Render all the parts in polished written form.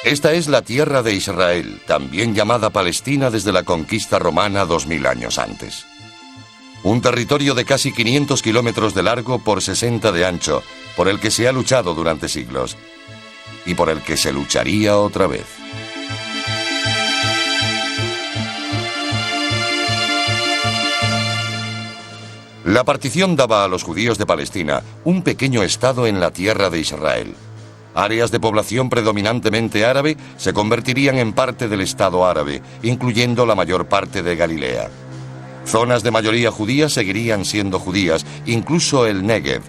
Esta es la tierra de Israel, también llamada Palestina desde la conquista romana 2000 años antes. Un territorio de casi 500 kilómetros de largo por 60 de ancho, por el que se ha luchado durante siglos y por el que se lucharía otra vez. La partición daba a los judíos de Palestina un pequeño estado en la tierra de Israel. Áreas de población predominantemente árabe se convertirían en parte del Estado árabe, incluyendo la mayor parte de Galilea. Zonas de mayoría judía seguirían siendo judías, incluso el Negev.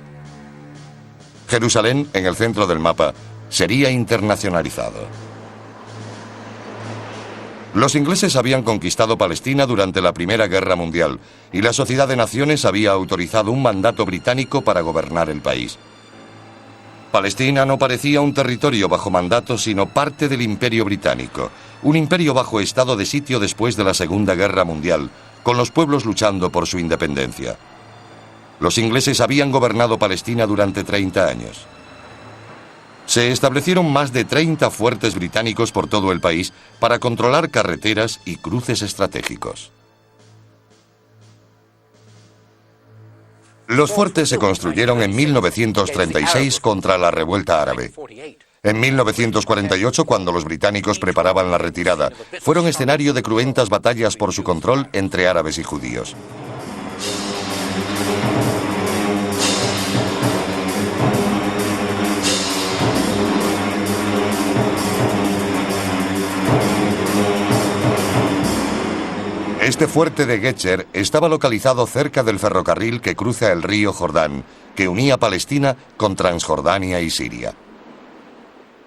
Jerusalén, en el centro del mapa, sería internacionalizado. Los ingleses habían conquistado Palestina durante la Primera Guerra Mundial y la Sociedad de Naciones había autorizado un mandato británico para gobernar el país. Palestina no parecía un territorio bajo mandato, sino parte del Imperio Británico, un imperio bajo estado de sitio después de la Segunda Guerra Mundial, con los pueblos luchando por su independencia. Los ingleses habían gobernado Palestina durante 30 años. Se establecieron más de 30 fuertes británicos por todo el país para controlar carreteras y cruces estratégicos. Los fuertes se construyeron en 1936 contra la revuelta árabe. En 1948, cuando los británicos preparaban la retirada, fueron escenario de cruentas batallas por su control entre árabes y judíos. Este fuerte de Getzer estaba localizado cerca del ferrocarril que cruza el río Jordán, que unía Palestina con Transjordania y Siria.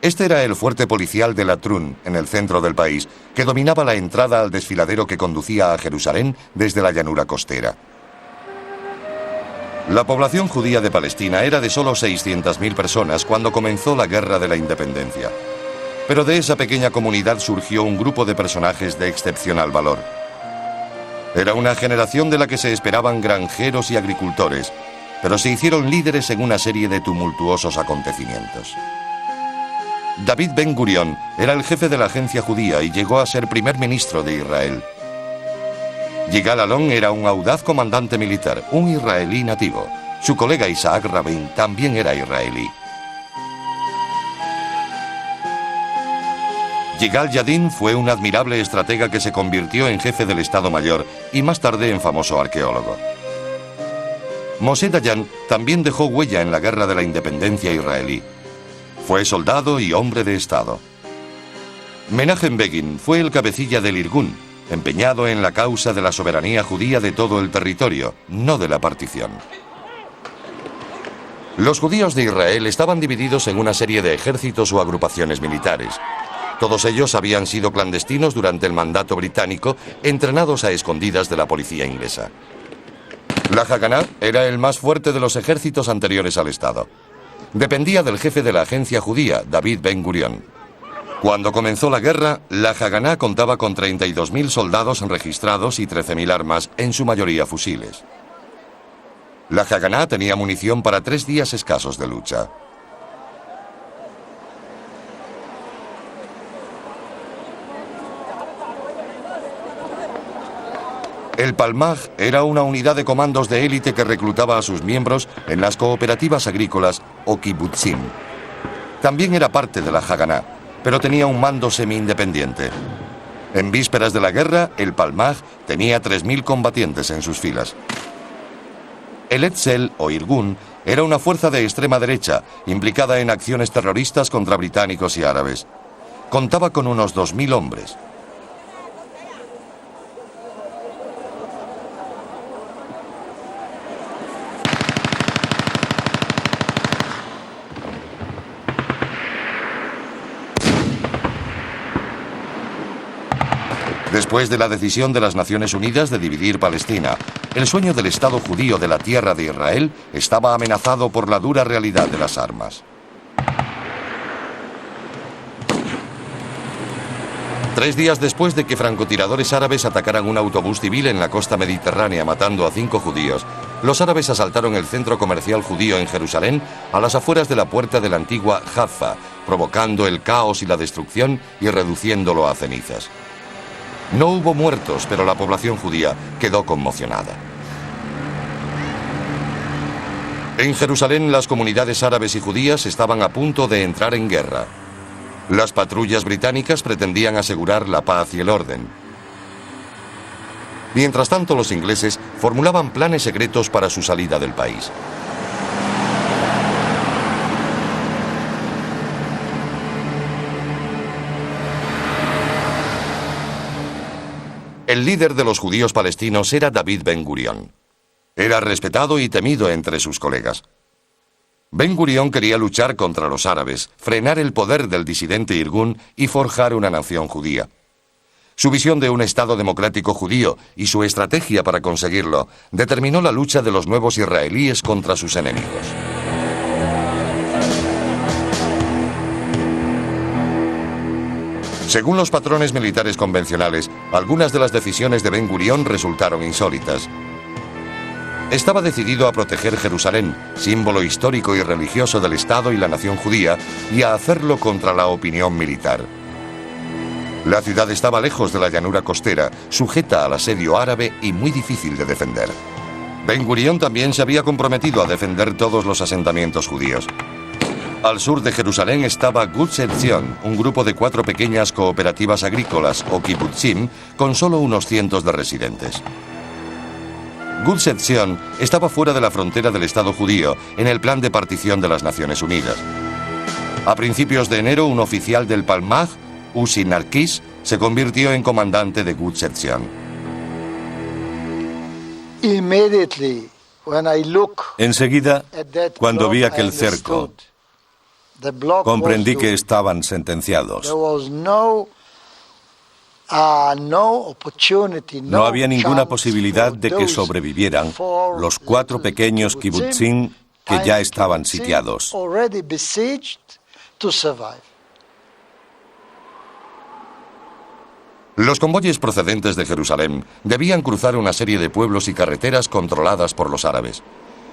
Este era el fuerte policial de Latrun, en el centro del país, que dominaba la entrada al desfiladero que conducía a Jerusalén desde la llanura costera. La población judía de Palestina era de solo 600.000 personas cuando comenzó la Guerra de la Independencia. Pero de esa pequeña comunidad surgió un grupo de personajes de excepcional valor. Era una generación de la que se esperaban granjeros y agricultores, pero se hicieron líderes en una serie de tumultuosos acontecimientos. David Ben Gurión era el jefe de la agencia judía y llegó a ser primer ministro de Israel. Yigal Allon era un audaz comandante militar, un israelí nativo. Su colega Isaac Rabin también era israelí. Yigal Yadin fue un admirable estratega que se convirtió en jefe del Estado Mayor y más tarde en famoso arqueólogo. Moshe Dayan también dejó huella en la Guerra de la Independencia israelí. Fue soldado y hombre de Estado. Menachem Begin fue el cabecilla del Irgun, empeñado en la causa de la soberanía judía de todo el territorio, no de la partición. Los judíos de Israel estaban divididos en una serie de ejércitos o agrupaciones militares. Todos ellos habían sido clandestinos durante el mandato británico, entrenados a escondidas de la policía inglesa. La Haganá era el más fuerte de los ejércitos anteriores al Estado. Dependía del jefe de la agencia judía, David Ben Gurión. Cuando comenzó la guerra, la Haganá contaba con 32.000 soldados registrados y 13.000 armas, en su mayoría fusiles. La Haganá tenía munición para 3 días escasos de lucha. El Palmaj era una unidad de comandos de élite que reclutaba a sus miembros en las cooperativas agrícolas o kibutzim. También era parte de la Haganá, pero tenía un mando semi-independiente. En vísperas de la guerra, el Palmaj tenía 3.000 combatientes en sus filas. El Etzel o Irgun era una fuerza de extrema derecha, implicada en acciones terroristas contra británicos y árabes. Contaba con unos 2.000 hombres. Después de la decisión de las Naciones Unidas de dividir Palestina, el sueño del Estado judío de la tierra de Israel estaba amenazado por la dura realidad de las armas. 3 días después de que francotiradores árabes atacaran un autobús civil en la costa mediterránea matando a 5 judíos, los árabes asaltaron el centro comercial judío en Jerusalén a las afueras de la puerta de la antigua Jaffa, provocando el caos y la destrucción y reduciéndolo a cenizas. No hubo muertos, pero la población judía quedó conmocionada. En Jerusalén, las comunidades árabes y judías estaban a punto de entrar en guerra. Las patrullas británicas pretendían asegurar la paz y el orden. Mientras tanto, los ingleses formulaban planes secretos para su salida del país. El líder de los judíos palestinos era David Ben Gurión. Era respetado y temido entre sus colegas. Ben Gurión quería luchar contra los árabes, frenar el poder del disidente Irgun y forjar una nación judía. Su visión de un Estado democrático judío y su estrategia para conseguirlo determinó la lucha de los nuevos israelíes contra sus enemigos. Según los patrones militares convencionales, algunas de las decisiones de Ben Gurión resultaron insólitas. Estaba decidido a proteger Jerusalén, símbolo histórico y religioso del Estado y la nación judía, y a hacerlo contra la opinión militar. La ciudad estaba lejos de la llanura costera, sujeta al asedio árabe y muy difícil de defender. Ben Gurión también se había comprometido a defender todos los asentamientos judíos. Al sur de Jerusalén estaba Gush Etzion, un grupo de 4 pequeñas cooperativas agrícolas, o kibbutzim, con solo unos cientos de residentes. Gush Etzion estaba fuera de la frontera del Estado judío en el plan de partición de las Naciones Unidas. A principios de enero, un oficial del Palmaj, Uzi Narkis, se convirtió en comandante de Gush Etzion. Enseguida, cuando vi aquel cerco, comprendí que estaban sentenciados. No había ninguna posibilidad de que sobrevivieran los 4 pequeños kibbutzim que ya estaban sitiados. Los convoyes procedentes de Jerusalén debían cruzar una serie de pueblos y carreteras controladas por los árabes.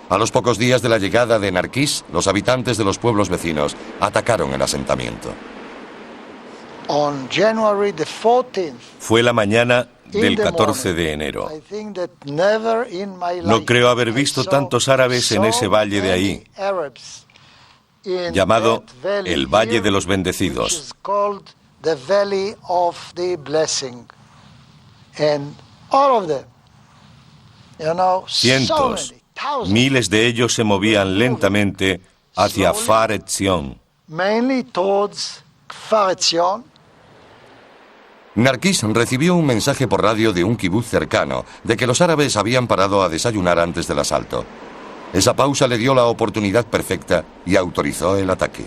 A los pocos días de la llegada de Narkis, los habitantes de los pueblos vecinos atacaron el asentamiento. Fue la mañana del 14 de enero. No creo haber visto tantos árabes en ese valle de ahí, llamado el Valle de los Bendecidos. Cientos, miles de ellos se movían lentamente hacia Kfar Etzion. Narkis recibió un mensaje por radio de un kibutz cercano de que los árabes habían parado a desayunar antes del asalto. Esa pausa le dio la oportunidad perfecta y autorizó el ataque.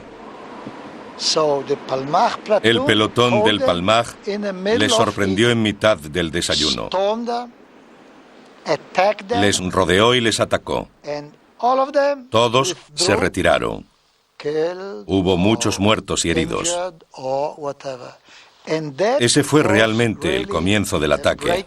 El pelotón del Palmaj les sorprendió en mitad del desayuno. Les rodeó y les atacó. Todos se retiraron. Hubo muchos muertos y heridos. Ese fue realmente el comienzo del ataque.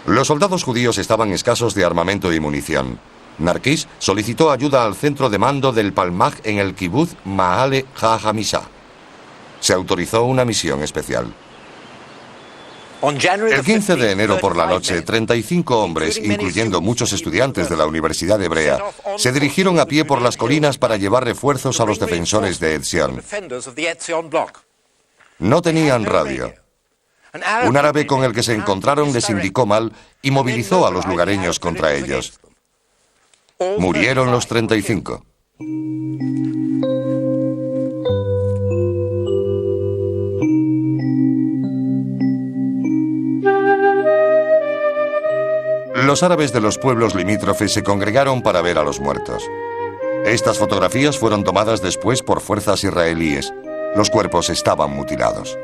Los soldados judíos estaban escasos de armamento y munición. Narkis solicitó ayuda al centro de mando del Palmaj en el kibutz Ma'ale HaHamisha. Se autorizó una misión especial. El 15 de enero por la noche, 35 hombres, incluyendo muchos estudiantes de la Universidad Hebrea, se dirigieron a pie por las colinas para llevar refuerzos a los defensores de Etzion. No tenían radio. Un árabe con el que se encontraron les indicó mal y movilizó a los lugareños contra ellos. Murieron los 35. Los árabes de los pueblos limítrofes se congregaron para ver a los muertos. Estas fotografías fueron tomadas después por fuerzas israelíes. Los cuerpos estaban mutilados.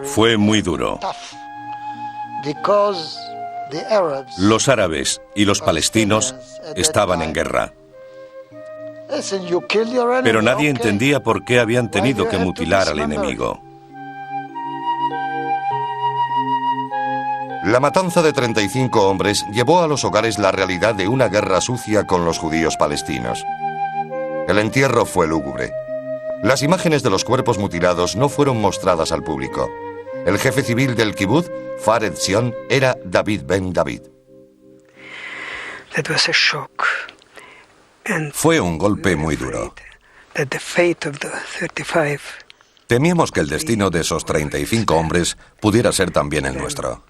Fue muy duro. Los árabes y los palestinos estaban en guerra. Pero nadie entendía por qué habían tenido que mutilar al enemigo. La matanza de 35 hombres llevó a los hogares la realidad de una guerra sucia con los judíos palestinos. El entierro fue lúgubre. Las imágenes de los cuerpos mutilados no fueron mostradas al público. El jefe civil del kibutz, Fared Zion, era David Ben David. Fue un golpe muy duro. Temíamos que el destino de esos 35 hombres pudiera ser también el nuestro.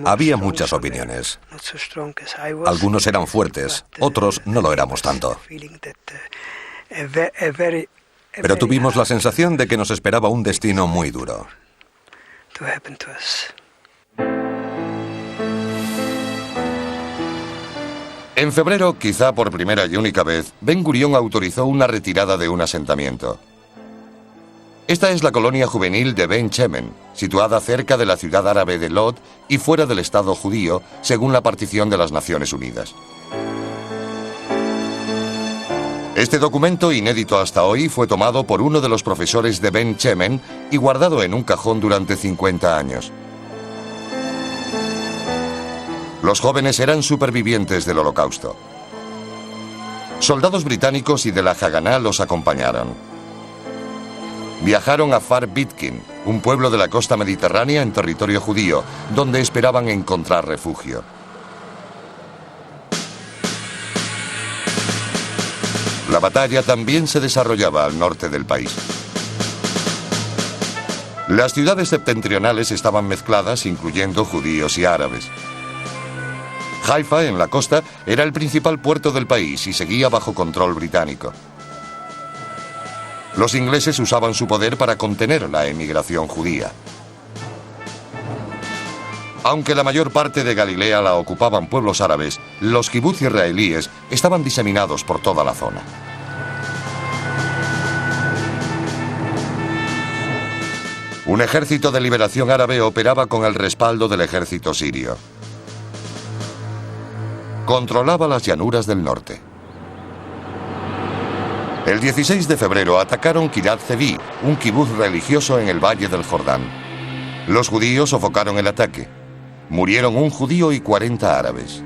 Había muchas opiniones. Algunos eran fuertes, otros no lo éramos tanto. Pero tuvimos la sensación de que nos esperaba un destino muy duro. En febrero, quizá por primera y única vez, Ben Gurión autorizó una retirada de un asentamiento. Esta es la colonia juvenil de Ben Shemen, situada cerca de la ciudad árabe de Lod y fuera del Estado judío, según la partición de las Naciones Unidas. Este documento, inédito hasta hoy, fue tomado por uno de los profesores de Ben Shemen y guardado en un cajón durante 50 años. Los jóvenes eran supervivientes del Holocausto. Soldados británicos y de la Haganá los acompañaron. Viajaron a Far Bitkin, un pueblo de la costa mediterránea en territorio judío, donde esperaban encontrar refugio. La batalla también se desarrollaba al norte del país. Las ciudades septentrionales estaban mezcladas, incluyendo judíos y árabes. Haifa, en la costa, era el principal puerto del país y seguía bajo control británico. Los ingleses usaban su poder para contener la emigración judía. Aunque la mayor parte de Galilea la ocupaban pueblos árabes, los kibutz israelíes estaban diseminados por toda la zona. Un ejército de liberación árabe operaba con el respaldo del ejército sirio. Controlaba las llanuras del norte. El 16 de febrero atacaron Kiryat Zevi, un kibutz religioso en el Valle del Jordán. Los judíos sofocaron el ataque. Murieron un judío y 40 árabes.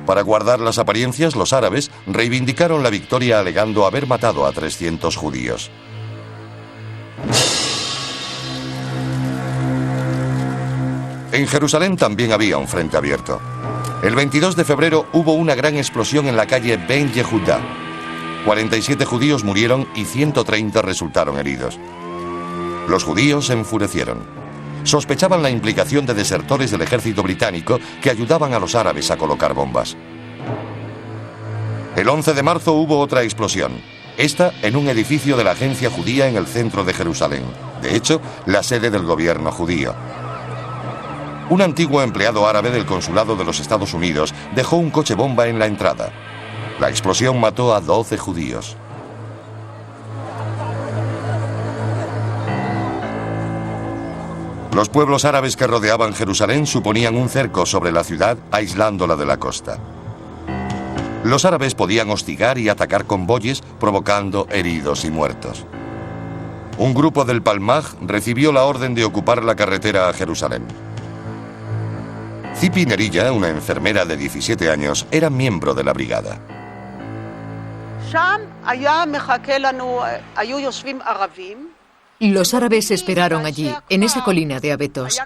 Para guardar las apariencias, los árabes reivindicaron la victoria alegando haber matado a 300 judíos. En Jerusalén también había un frente abierto. El 22 de febrero hubo una gran explosión en la calle Ben Yehuda. 47 judíos murieron y 130 resultaron heridos. Los judíos se enfurecieron. Sospechaban la implicación de desertores del ejército británico que ayudaban a los árabes a colocar bombas. El 11 de marzo hubo otra explosión, esta en un edificio de la agencia judía en el centro de Jerusalén, de hecho, la sede del gobierno judío. Un antiguo empleado árabe del consulado de los Estados Unidos dejó un coche bomba en la entrada. La explosión mató a 12 judíos. Los pueblos árabes que rodeaban Jerusalén suponían un cerco sobre la ciudad, aislándola de la costa. Los árabes podían hostigar y atacar convoyes, provocando heridos y muertos. Un grupo del Palmaj recibió la orden de ocupar la carretera a Jerusalén. Tzipi Nerilla, una enfermera de 17 años, era miembro de la brigada. Los árabes esperaron allí, en esa colina de abetos.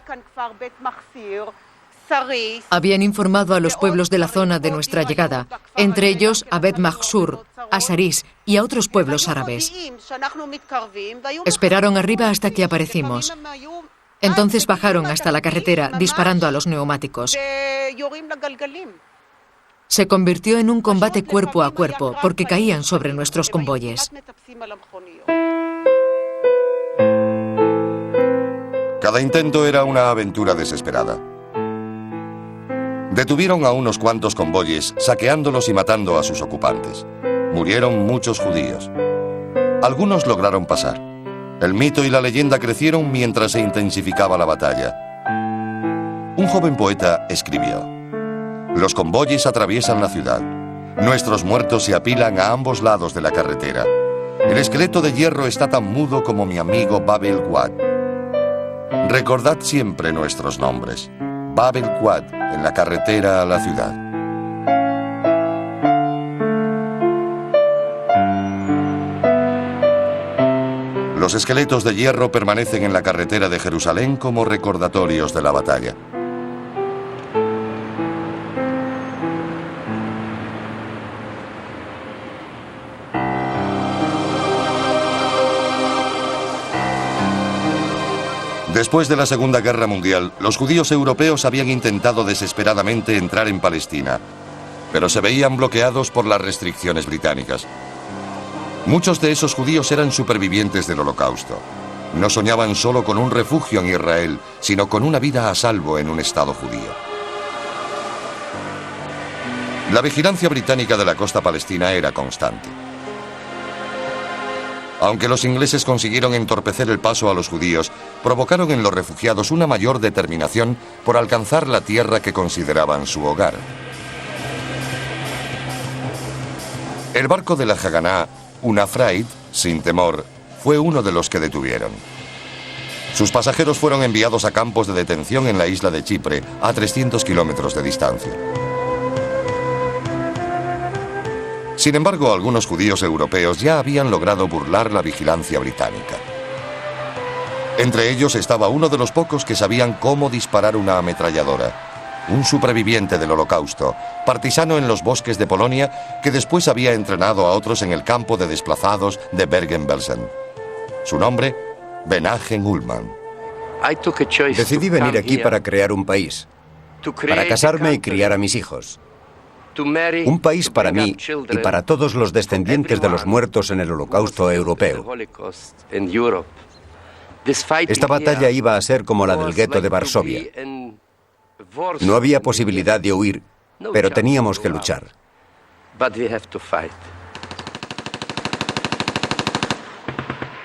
Habían informado a los pueblos de la zona de nuestra llegada, entre ellos a Bet Mahsur, a Saris y a otros pueblos árabes. Esperaron arriba hasta que aparecimos. Entonces bajaron hasta la carretera disparando a los neumáticos. Se convirtió en un combate cuerpo a cuerpo porque caían sobre nuestros convoyes. Cada intento era una aventura desesperada. Detuvieron a unos cuantos convoyes, saqueándolos y matando a sus ocupantes. Murieron muchos judíos. Algunos lograron pasar. El mito y la leyenda crecieron mientras se intensificaba la batalla. Un joven poeta escribió: los convoyes atraviesan la ciudad. Nuestros muertos se apilan a ambos lados de la carretera. El esqueleto de hierro está tan mudo como mi amigo Bab el Wad. Recordad siempre nuestros nombres. Bab el-Quad, en la carretera a la ciudad. Los esqueletos de hierro permanecen en la carretera de Jerusalén como recordatorios de la batalla. Después de la Segunda Guerra Mundial, los judíos europeos habían intentado desesperadamente entrar en Palestina, pero se veían bloqueados por las restricciones británicas. Muchos de esos judíos eran supervivientes del Holocausto. No soñaban solo con un refugio en Israel, sino con una vida a salvo en un Estado judío. La vigilancia británica de la costa palestina era constante. Aunque los ingleses consiguieron entorpecer el paso a los judíos, provocaron en los refugiados una mayor determinación por alcanzar la tierra que consideraban su hogar. El barco de la Haganá, una Fraid, sin temor, fue uno de los que detuvieron. Sus pasajeros fueron enviados a campos de detención en la isla de Chipre, a 300 kilómetros de distancia. Sin embargo, algunos judíos europeos ya habían logrado burlar la vigilancia británica. Entre ellos estaba uno de los pocos que sabían cómo disparar una ametralladora, un superviviente del Holocausto, partisano en los bosques de Polonia, que después había entrenado a otros en el campo de desplazados de Bergen-Belsen. Su nombre, Menahem Ullmann. Decidí venir aquí para crear un país, para casarme y criar a mis hijos. Un país para mí y para todos los descendientes de los muertos en el Holocausto europeo. Esta batalla iba a ser como la del gueto de Varsovia. No había posibilidad de huir, pero teníamos que luchar.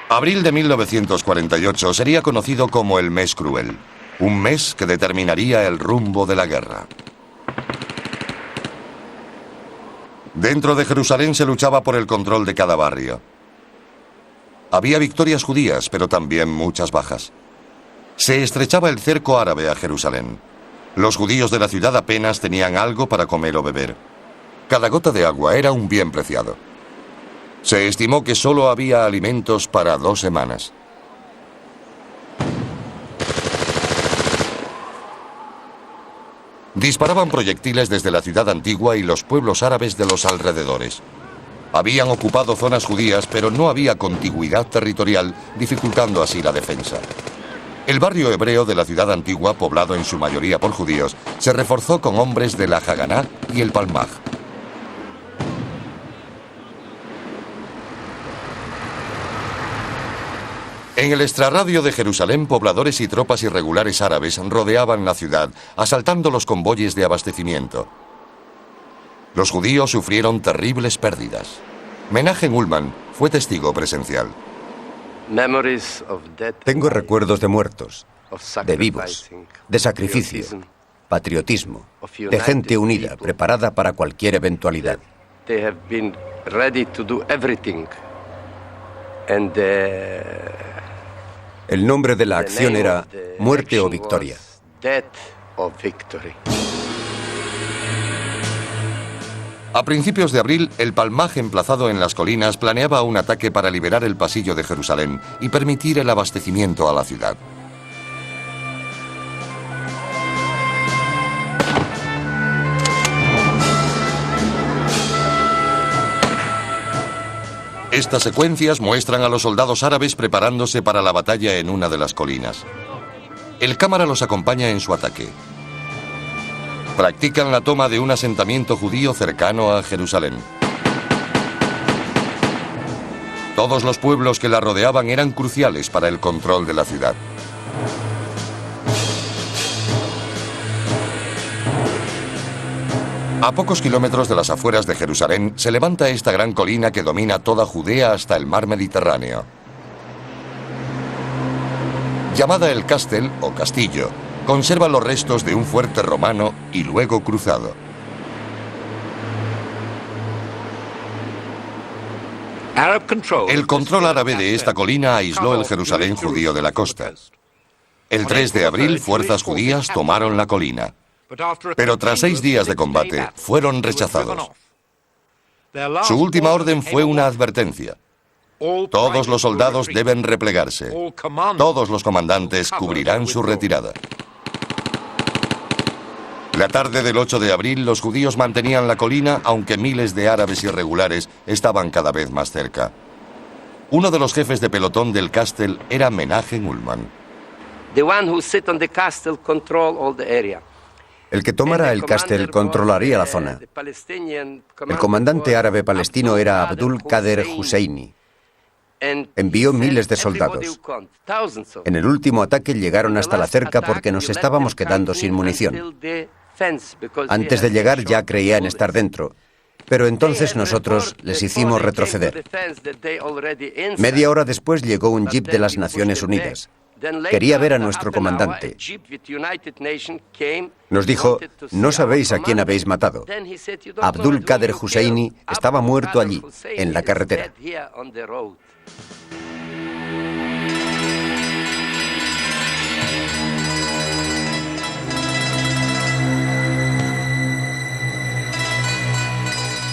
Abril de 1948 sería conocido como el mes cruel, un mes que determinaría el rumbo de la guerra. Dentro de Jerusalén se luchaba por el control de cada barrio. Había victorias judías, pero también muchas bajas. Se estrechaba el cerco árabe a Jerusalén. Los judíos de la ciudad apenas tenían algo para comer o beber. Cada gota de agua era un bien preciado. Se estimó que solo había alimentos para 2 semanas. Disparaban proyectiles desde la ciudad antigua y los pueblos árabes de los alrededores. Habían ocupado zonas judías, pero no había contigüidad territorial, dificultando así la defensa. El barrio hebreo de la ciudad antigua, poblado en su mayoría por judíos, se reforzó con hombres de la Haganá y el Palmaj. En el extrarradio de Jerusalén, pobladores y tropas irregulares árabes rodeaban la ciudad, asaltando los convoyes de abastecimiento. Los judíos sufrieron terribles pérdidas. Menahem Ullmann fue testigo presencial. Tengo recuerdos de muertos, de vivos, de sacrificio, patriotismo, de gente unida, preparada para cualquier eventualidad. El nombre de la acción era Muerte o Victoria. A principios de abril, el Palmaj, emplazado en las colinas, planeaba un ataque para liberar el pasillo de Jerusalén y permitir el abastecimiento a la ciudad. Estas secuencias muestran a los soldados árabes preparándose para la batalla en una de las colinas. El cámara los acompaña en su ataque. Practican la toma de un asentamiento judío cercano a Jerusalén. Todos los pueblos que la rodeaban eran cruciales para el control de la ciudad. A pocos kilómetros de las afueras de Jerusalén se levanta esta gran colina que domina toda Judea hasta el mar Mediterráneo. Llamada el Castel o Castillo, conserva los restos de un fuerte romano y luego cruzado. El control árabe de esta colina aisló el Jerusalén judío de la costa. El 3 de abril, fuerzas judías tomaron la colina. Pero tras 6 días de combate, fueron rechazados. Su última orden fue una advertencia. Todos los soldados deben replegarse. Todos los comandantes cubrirán su retirada. La tarde del 8 de abril, los judíos mantenían la colina, aunque miles de árabes irregulares estaban cada vez más cerca. Uno de los jefes de pelotón del Castle era Menahem Ullman. El que tomara el Castle controlaría la zona. El comandante árabe palestino era Abdul Qader Husseini. Envió miles de soldados. En el último ataque llegaron hasta la cerca porque nos estábamos quedando sin munición. Antes de llegar ya creían estar dentro, pero entonces nosotros les hicimos retroceder. Media hora después llegó un jeep de las Naciones Unidas. Quería ver a nuestro comandante. Nos dijo, no sabéis a quién habéis matado. Abdul Qader Husseini estaba muerto allí, en la carretera.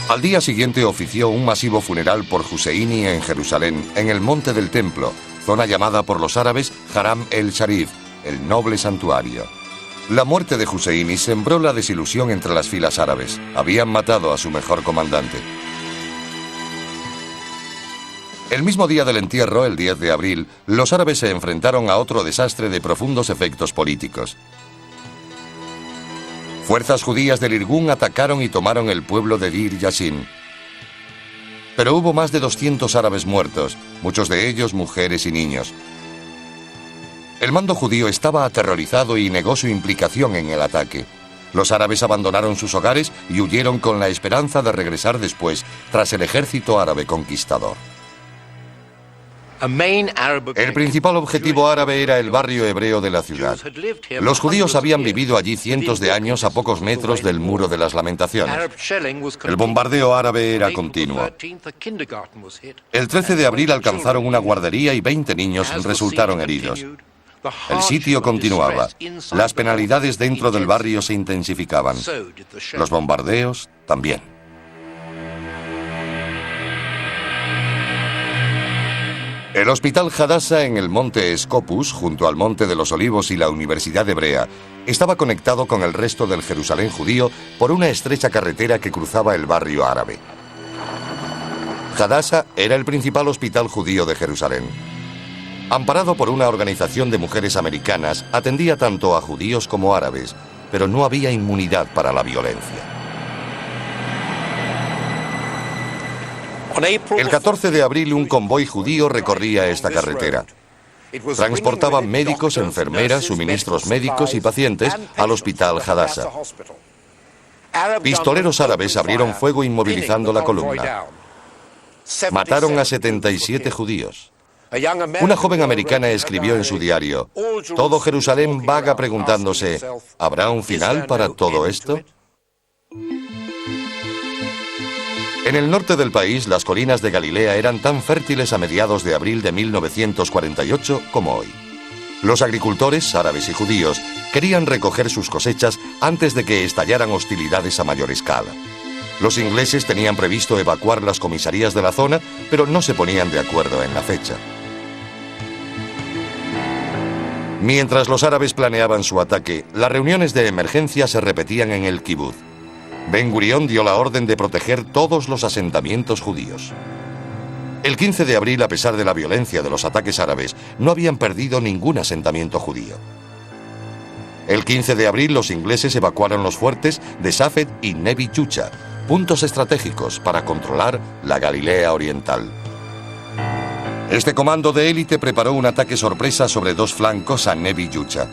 Al día siguiente ofició un masivo funeral por Husseini en Jerusalén, en el Monte del Templo, zona llamada por los árabes Haram el-Sharif, el noble santuario. La muerte de Husseini sembró la desilusión entre las filas árabes. Habían matado a su mejor comandante. El mismo día del entierro, el 10 de abril, los árabes se enfrentaron a otro desastre de profundos efectos políticos. Fuerzas judías del Irgun atacaron y tomaron el pueblo de Dir Yassin. Pero hubo más de 200 árabes muertos, muchos de ellos mujeres y niños. El mando judío estaba aterrorizado y negó su implicación en el ataque. Los árabes abandonaron sus hogares y huyeron con la esperanza de regresar después, tras el ejército árabe conquistador. El principal objetivo árabe era el barrio hebreo de la ciudad. Los judíos habían vivido allí cientos de años a pocos metros del Muro de las Lamentaciones. El bombardeo árabe era continuo. El 13 de abril alcanzaron una guardería y 20 niños resultaron heridos. El sitio continuaba. Las penalidades dentro del barrio se intensificaban. Los bombardeos también. El Hospital Hadassah en el monte Scopus, junto al Monte de los Olivos y la Universidad Hebrea, estaba conectado con el resto del Jerusalén judío por una estrecha carretera que cruzaba el barrio árabe. Hadassah era el principal hospital judío de Jerusalén. Amparado por una organización de mujeres americanas, atendía tanto a judíos como árabes, pero no había inmunidad para la violencia. El 14 de abril un convoy judío recorría esta carretera. Transportaba médicos, enfermeras, suministros médicos y pacientes al hospital Hadassah. Pistoleros árabes abrieron fuego inmovilizando la columna. Mataron a 77 judíos. Una joven americana escribió en su diario: todo Jerusalén vaga preguntándose, ¿habrá un final para todo esto? En el norte del país, las colinas de Galilea eran tan fértiles a mediados de abril de 1948 como hoy. Los agricultores, árabes y judíos, querían recoger sus cosechas antes de que estallaran hostilidades a mayor escala. Los ingleses tenían previsto evacuar las comisarías de la zona, pero no se ponían de acuerdo en la fecha. Mientras los árabes planeaban su ataque, las reuniones de emergencia se repetían en el kibutz. Ben Gurión dio la orden de proteger todos los asentamientos judíos. El 15 de abril, a pesar de la violencia de los ataques árabes, no habían perdido ningún asentamiento judío. El 15 de abril, los ingleses evacuaron los fuertes de Safed y Nevi Yucha, puntos estratégicos para controlar la Galilea oriental. Este comando de élite preparó un ataque sorpresa sobre dos flancos a Nevi Yucha.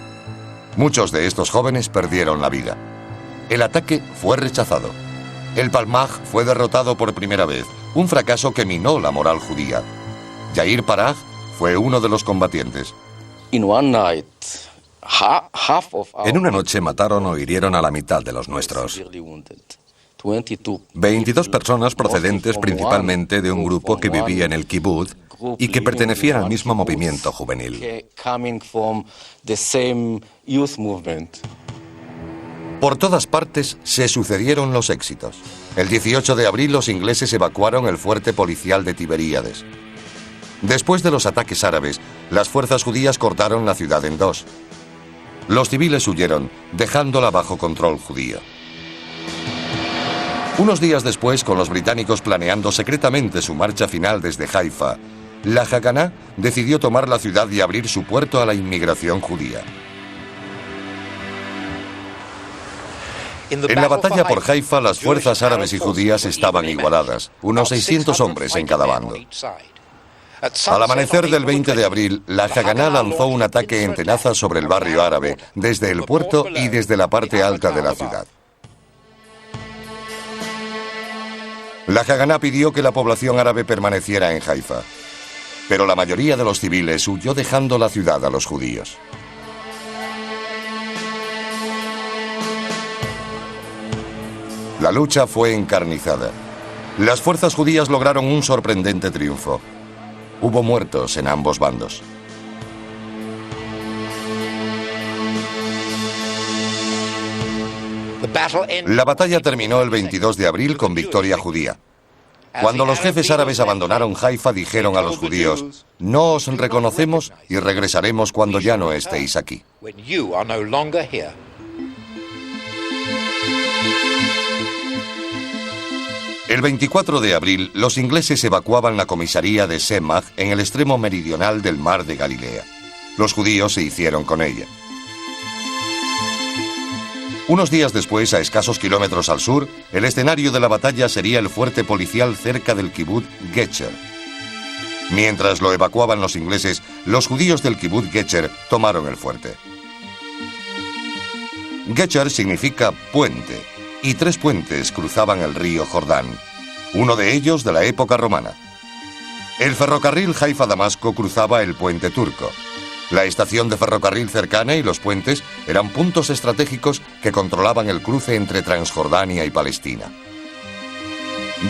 Muchos de estos jóvenes perdieron la vida. El ataque fue rechazado. El Palmaj fue derrotado por primera vez, un fracaso que minó la moral judía. Yair Parag fue uno de los combatientes. En una noche mataron o hirieron a la mitad de los nuestros. 22 personas procedentes principalmente de un grupo que vivía en el kibutz y que pertenecían al mismo movimiento juvenil. Por todas partes se sucedieron los éxitos. El 18 de abril los ingleses evacuaron el fuerte policial de Tiberíades. Después de los ataques árabes, las fuerzas judías cortaron la ciudad en dos. Los civiles huyeron, dejándola bajo control judío. Unos días después, con los británicos planeando secretamente su marcha final desde Haifa, la Haganá decidió tomar la ciudad y abrir su puerto a la inmigración judía. En la batalla por Haifa, las fuerzas árabes y judías estaban igualadas, unos 600 hombres en cada bando. Al amanecer del 20 de abril, la Haganá lanzó un ataque en tenaza sobre el barrio árabe, desde el puerto y desde la parte alta de la ciudad. La Haganá pidió que la población árabe permaneciera en Haifa, pero la mayoría de los civiles huyó dejando la ciudad a los judíos. La lucha fue encarnizada. Las fuerzas judías lograron un sorprendente triunfo. Hubo muertos en ambos bandos. La batalla terminó el 22 de abril con victoria judía. Cuando los jefes árabes abandonaron Haifa, dijeron a los judíos: "No os reconocemos y regresaremos cuando ya no estéis aquí". El 24 de abril, los ingleses evacuaban la comisaría de Semach en el extremo meridional del mar de Galilea. Los judíos se hicieron con ella. Unos días después, a escasos kilómetros al sur, el escenario de la batalla sería el fuerte policial cerca del kibutz Getzer. Mientras lo evacuaban los ingleses, los judíos del kibutz Getzer tomaron el fuerte. Getzer significa puente, y 3 puentes cruzaban el río Jordán, uno de ellos de la época romana. El ferrocarril Haifa-Damasco cruzaba el puente turco. La estación de ferrocarril cercana y los puentes eran puntos estratégicos que controlaban el cruce entre Transjordania y Palestina.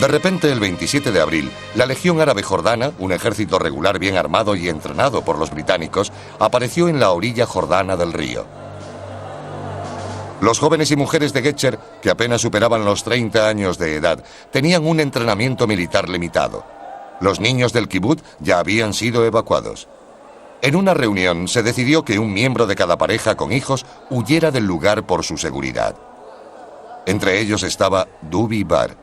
De repente, el 27 de abril, la Legión Árabe Jordana, un ejército regular bien armado y entrenado por los británicos, apareció en la orilla jordana del río. Los jóvenes y mujeres de Getzer, que apenas superaban los 30 años de edad, tenían un entrenamiento militar limitado. Los niños del kibutz ya habían sido evacuados. En una reunión se decidió que un miembro de cada pareja con hijos huyera del lugar por su seguridad. Entre ellos estaba Dubi Bar.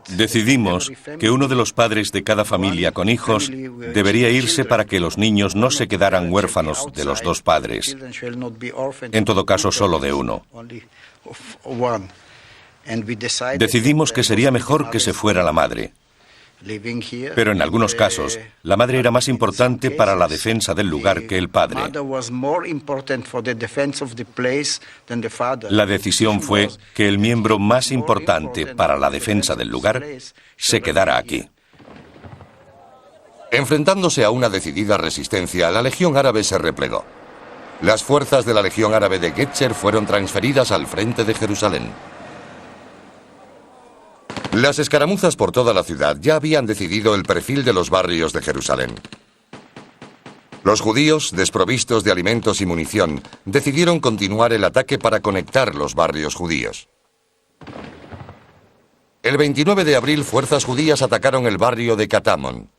Decidimos que uno de los padres de cada familia con hijos debería irse para que los niños no se quedaran huérfanos de los 2 padres. En todo caso, solo de uno. Decidimos que sería mejor que se fuera la madre. Pero en algunos casos, la madre era más importante para la defensa del lugar que el padre. La decisión fue que el miembro más importante para la defensa del lugar se quedara aquí. Enfrentándose a una decidida resistencia, la Legión Árabe se replegó. Las fuerzas de la Legión Árabe de Getzer fueron transferidas al frente de Jerusalén. Las escaramuzas por toda la ciudad ya habían decidido el perfil de los barrios de Jerusalén. Los judíos, desprovistos de alimentos y munición, decidieron continuar el ataque para conectar los barrios judíos. El 29 de abril, fuerzas judías atacaron el barrio de Katamon.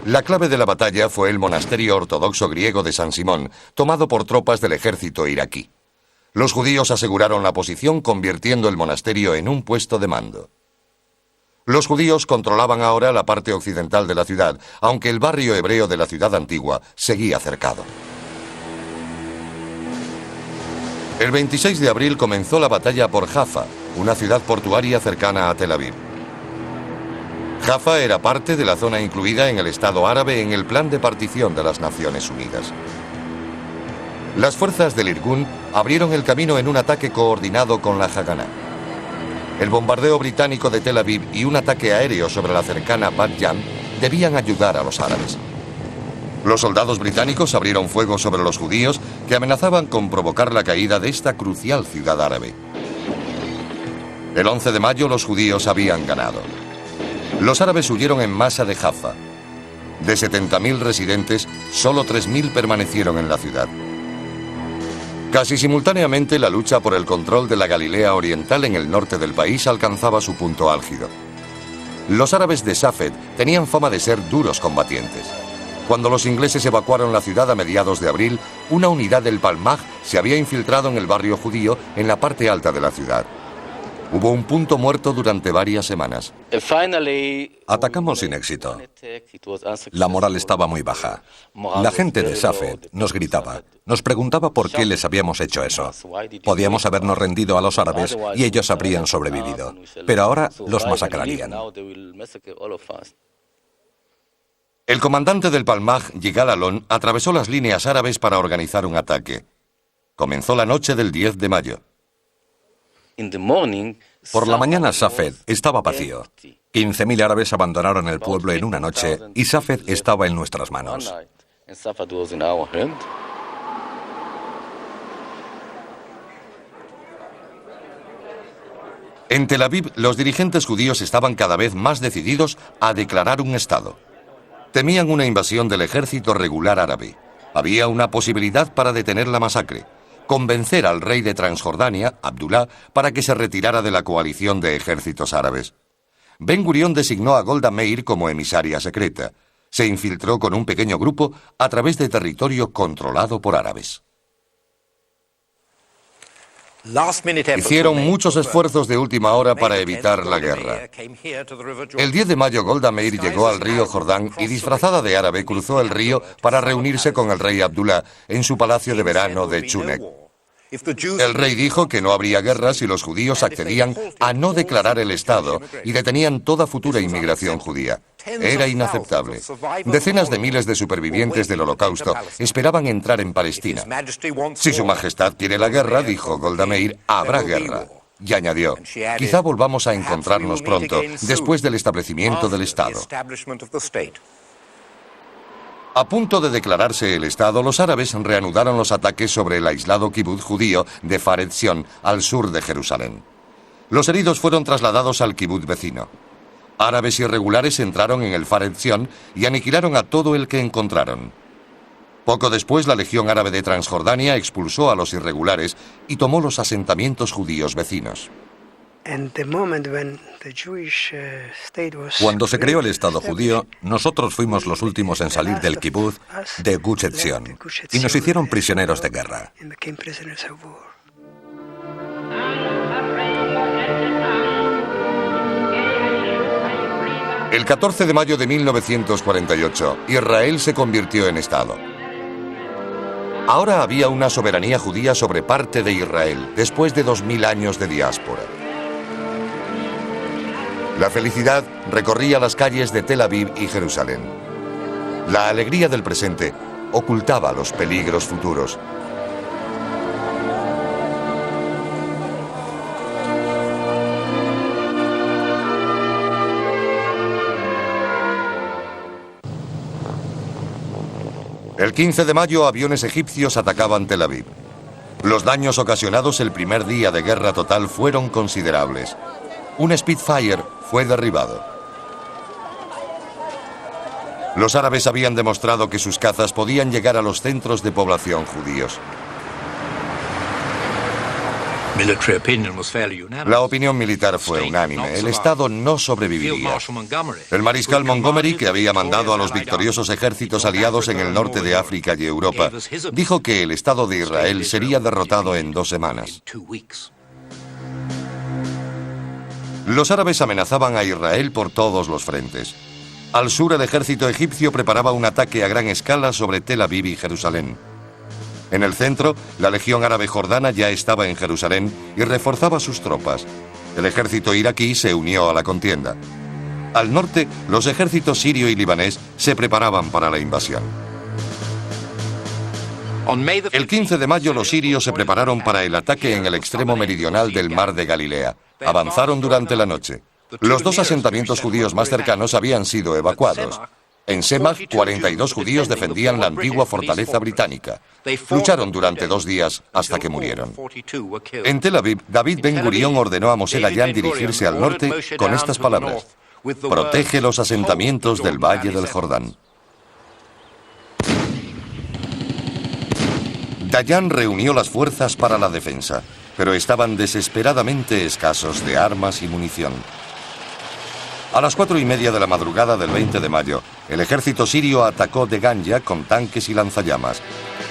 La clave de la batalla fue el monasterio ortodoxo griego de San Simón, tomado por tropas del ejército iraquí. Los judíos aseguraron la posición, convirtiendo el monasterio en un puesto de mando. Los judíos controlaban ahora la parte occidental de la ciudad, aunque el barrio hebreo de la ciudad antigua seguía cercado. El 26 de abril comenzó la batalla por Jaffa, una ciudad portuaria cercana a Tel Aviv. Jaffa era parte de la zona incluida en el Estado árabe en el plan de partición de las Naciones Unidas. Las fuerzas del Irgun abrieron el camino en un ataque coordinado con la Haganá. El bombardeo británico de Tel Aviv y un ataque aéreo sobre la cercana Bat Yam debían ayudar a los árabes. Los soldados británicos abrieron fuego sobre los judíos, que amenazaban con provocar la caída de esta crucial ciudad árabe. El 11 de mayo los judíos habían ganado. Los árabes huyeron en masa de Jaffa. De 70.000 residentes, solo 3.000 permanecieron en la ciudad. Casi simultáneamente, la lucha por el control de la Galilea Oriental en el norte del país alcanzaba su punto álgido. Los árabes de Safed tenían fama de ser duros combatientes. Cuando los ingleses evacuaron la ciudad a mediados de abril, una unidad del Palmaj se había infiltrado en el barrio judío en la parte alta de la ciudad. Hubo un punto muerto durante varias semanas. Atacamos sin éxito. La moral estaba muy baja. La gente de Safed nos gritaba, nos preguntaba por qué les habíamos hecho eso. Podíamos habernos rendido a los árabes y ellos habrían sobrevivido, pero ahora los masacrarían. El comandante del Palmaj, Yigal Alon, atravesó las líneas árabes para organizar un ataque. Comenzó la noche del 10 de mayo. Por la mañana Safed estaba vacío. 15.000 árabes abandonaron el pueblo en una noche y Safed estaba en nuestras manos. En Tel Aviv, los dirigentes judíos estaban cada vez más decididos a declarar un Estado. Temían una invasión del ejército regular árabe. Había una posibilidad para detener la masacre: convencer al rey de Transjordania, Abdullah, para que se retirara de la coalición de ejércitos árabes. Ben Gurión designó a Golda Meir como emisaria secreta. Se infiltró con un pequeño grupo a través de territorio controlado por árabes. Hicieron muchos esfuerzos de última hora para evitar la guerra. El 10 de mayo Golda Meir llegó al río Jordán y, disfrazada de árabe, cruzó el río para reunirse con el rey Abdullah en su palacio de verano de Chunek. El rey dijo que no habría guerra si los judíos accedían a no declarar el Estado y detenían toda futura inmigración judía. Era inaceptable. Decenas de miles de supervivientes del Holocausto esperaban entrar en Palestina. Si Su Majestad quiere la guerra, dijo Golda Meir, habrá guerra. Y añadió, quizá volvamos a encontrarnos pronto, después del establecimiento del Estado. A punto de declararse el Estado, los árabes reanudaron los ataques sobre el aislado kibutz judío de Faret Zion, al sur de Jerusalén. Los heridos fueron trasladados al kibutz vecino. Árabes irregulares entraron en el Faret Zion y aniquilaron a todo el que encontraron. Poco después, la Legión Árabe de Transjordania expulsó a los irregulares y tomó los asentamientos judíos vecinos. Cuando se creó el Estado judío, nosotros fuimos los últimos en salir del kibutz de Gush Etzion y nos hicieron prisioneros de guerra. El 14 de mayo de 1948, Israel se convirtió en Estado. Ahora había una soberanía judía sobre parte de Israel, después de 2000 años de diáspora. La felicidad recorría las calles de Tel Aviv y Jerusalén. La alegría del presente ocultaba los peligros futuros. El 15 de mayo, aviones egipcios atacaban Tel Aviv. Los daños ocasionados el primer día de guerra total fueron considerables. Un Spitfire fue derribado. Los árabes habían demostrado que sus cazas podían llegar a los centros de población judíos. La opinión militar fue unánime. El Estado no sobreviviría. El mariscal Montgomery, que había mandado a los victoriosos ejércitos aliados en el norte de África y Europa, dijo que el Estado de Israel sería derrotado en 2 semanas. Los árabes amenazaban a Israel por todos los frentes. Al sur, el ejército egipcio preparaba un ataque a gran escala sobre Tel Aviv y Jerusalén. En el centro, la Legión Árabe Jordana ya estaba en Jerusalén y reforzaba sus tropas. El ejército iraquí se unió a la contienda. Al norte, los ejércitos sirio y libanés se preparaban para la invasión. El 15 de mayo, los sirios se prepararon para el ataque en el extremo meridional del mar de Galilea. Avanzaron durante la noche. Los 2 asentamientos judíos más cercanos habían sido evacuados. En Semach, 42 judíos defendían la antigua fortaleza británica. Lucharon durante 2 días hasta que murieron. En Tel Aviv, David Ben Gurión ordenó a Moshe Dayan dirigirse al norte con estas palabras: protege los asentamientos del Valle del Jordán. Dayan reunió las fuerzas para la defensa, pero estaban desesperadamente escasos de armas y munición. A las 4:30 de la madrugada del 20 de mayo, el ejército sirio atacó Deganya con tanques y lanzallamas.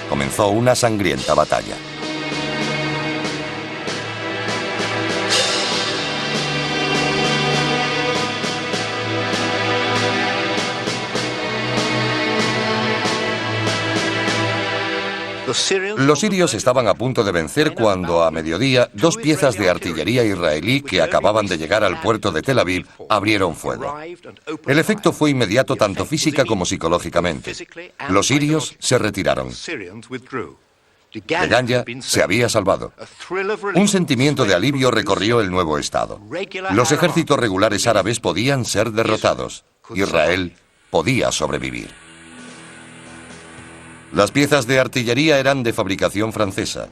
Comenzó una sangrienta batalla. Los sirios estaban a punto de vencer cuando, a mediodía, 2 piezas de artillería israelí que acababan de llegar al puerto de Tel Aviv abrieron fuego. El efecto fue inmediato tanto física como psicológicamente. Los sirios se retiraron. Deganya se había salvado. Un sentimiento de alivio recorrió el nuevo estado. Los ejércitos regulares árabes podían ser derrotados. Israel podía sobrevivir. Las piezas de artillería eran de fabricación francesa.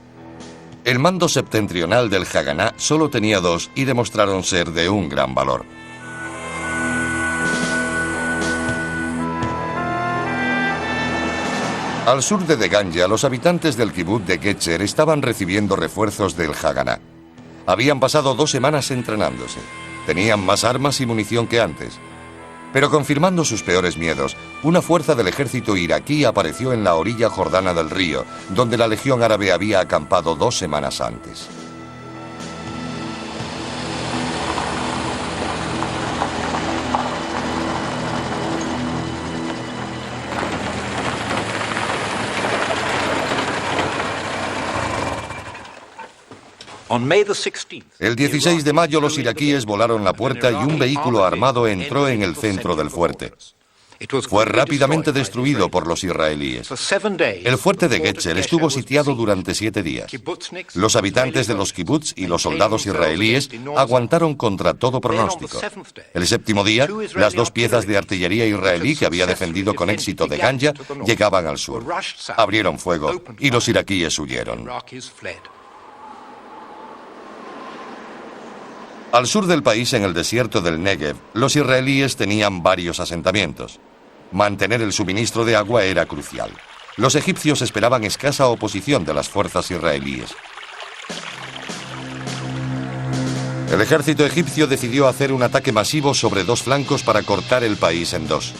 El mando septentrional del Haganá solo tenía 2 y demostraron ser de un gran valor. Al sur de Deganya, los habitantes del kibutz de Getzer estaban recibiendo refuerzos del Haganá. Habían pasado 2 semanas entrenándose. Tenían más armas y munición que antes. Pero confirmando sus peores miedos, una fuerza del ejército iraquí apareció en la orilla jordana del río, donde la legión árabe había acampado 2 semanas antes. El 16 de mayo los iraquíes volaron la puerta y un vehículo armado entró en el centro del fuerte. Fue rápidamente destruido por los israelíes. El fuerte de Getzer estuvo sitiado durante 7 días. Los habitantes de los kibutz y los soldados israelíes aguantaron contra todo pronóstico. El 7º día, las 2 piezas de artillería israelí que había defendido con éxito Deganya llegaban al sur. Abrieron fuego y los iraquíes huyeron. Al sur del país, en el desierto del Negev, los israelíes tenían varios asentamientos. Mantener el suministro de agua era crucial. Los egipcios esperaban escasa oposición de las fuerzas israelíes. El ejército egipcio decidió hacer un ataque masivo sobre 2 flancos para cortar el país en 2.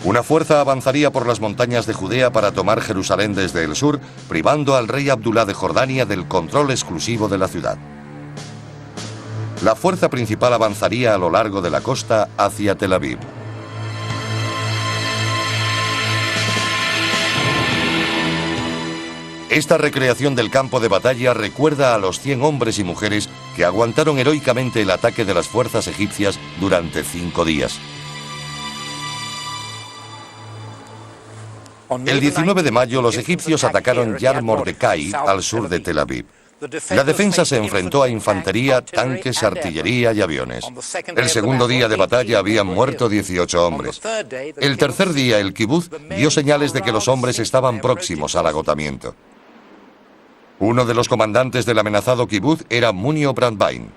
Una fuerza avanzaría por las montañas de Judea para tomar Jerusalén desde el sur, privando al rey Abdulá de Jordania del control exclusivo de la ciudad. La fuerza principal avanzaría a lo largo de la costa hacia Tel Aviv. Esta recreación del campo de batalla recuerda a los 100 hombres y mujeres que aguantaron heroicamente el ataque de las fuerzas egipcias durante 5 días. El 19 de mayo los egipcios atacaron Yar Mordecai al sur de Tel Aviv. La defensa se enfrentó a infantería, tanques, artillería y aviones. El 2.º día de batalla habían muerto 18 hombres. El 3er día el kibutz dio señales de que los hombres estaban próximos al agotamiento. Uno de los comandantes del amenazado kibutz era Munio Brandwein.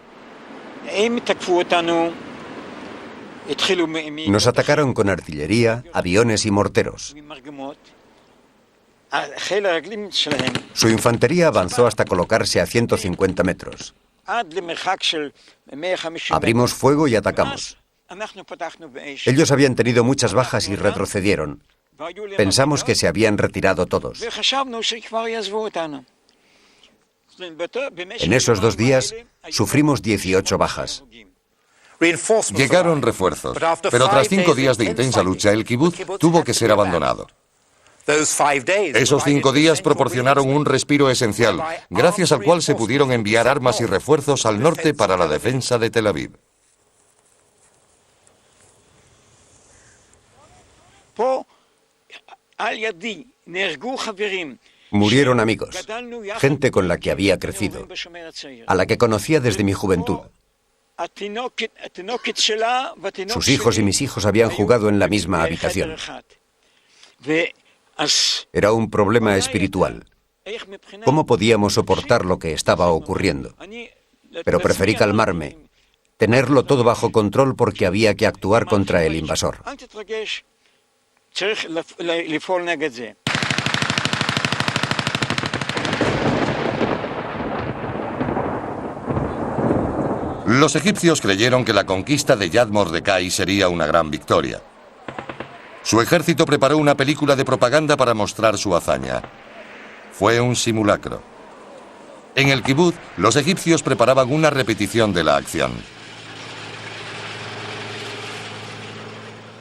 Nos atacaron con artillería, aviones y morteros. Su infantería avanzó hasta colocarse a 150 metros. Abrimos fuego y atacamos. Ellos habían tenido muchas bajas y retrocedieron. Pensamos que se habían retirado todos. En esos 2 días sufrimos 18 bajas. Llegaron refuerzos, pero tras 5 días de intensa lucha, el kibutz tuvo que ser abandonado. Esos 5 días proporcionaron un respiro esencial, gracias al cual se pudieron enviar armas y refuerzos al norte para la defensa de Tel Aviv. Murieron amigos, gente con la que había crecido, a la que conocía desde mi juventud. Sus hijos y mis hijos habían jugado en la misma habitación. Era un problema espiritual. ¿Cómo podíamos soportar lo que estaba ocurriendo? Pero preferí calmarme, tenerlo todo bajo control porque había que actuar contra el invasor. Los egipcios creyeron que la conquista de Yad Mordecai sería una gran victoria. Su ejército preparó una película de propaganda para mostrar su hazaña. Fue un simulacro. En el kibutz, los egipcios preparaban una repetición de la acción.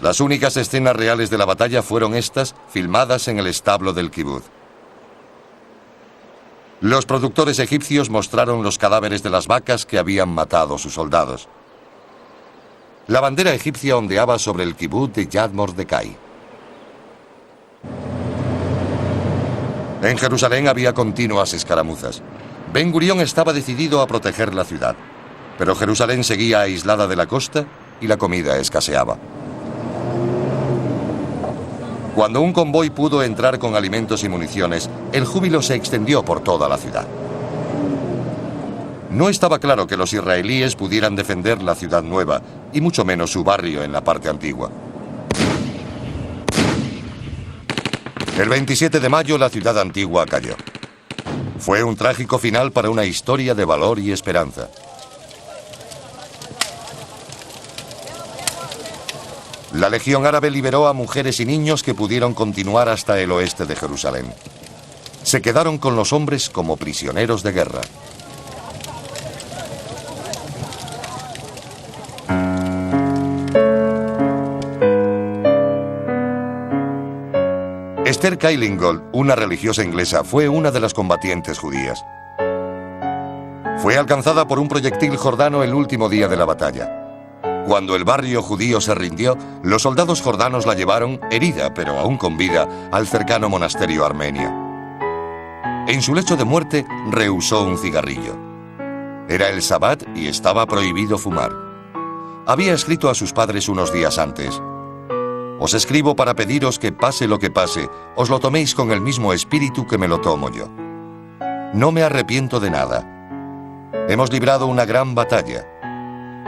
Las únicas escenas reales de la batalla fueron estas, filmadas en el establo del kibutz. Los productores egipcios mostraron los cadáveres de las vacas que habían matado sus soldados. La bandera egipcia ondeaba sobre el kibutz de Yad Mordecai. En Jerusalén había continuas escaramuzas. Ben Gurión estaba decidido a proteger la ciudad, pero Jerusalén seguía aislada de la costa y la comida escaseaba. Cuando un convoy pudo entrar con alimentos y municiones, el júbilo se extendió por toda la ciudad. No estaba claro que los israelíes pudieran defender la ciudad nueva, y mucho menos su barrio en la parte antigua. El 27 de mayo la ciudad antigua cayó. Fue un trágico final para una historia de valor y esperanza. La Legión Árabe liberó a mujeres y niños que pudieron continuar hasta el oeste de Jerusalén. Se quedaron con los hombres como prisioneros de guerra. Esther Kylingol, una religiosa inglesa, fue una de las combatientes judías. Fue alcanzada por un proyectil jordano el último día de la batalla. Cuando el barrio judío se rindió, los soldados jordanos la llevaron, herida pero aún con vida, al cercano monasterio armenio. En su lecho de muerte, rehusó un cigarrillo. Era el Sabbat y estaba prohibido fumar. Había escrito a sus padres unos días antes: «Os escribo para pediros que pase lo que pase, os lo toméis con el mismo espíritu que me lo tomo yo. No me arrepiento de nada. Hemos librado una gran batalla.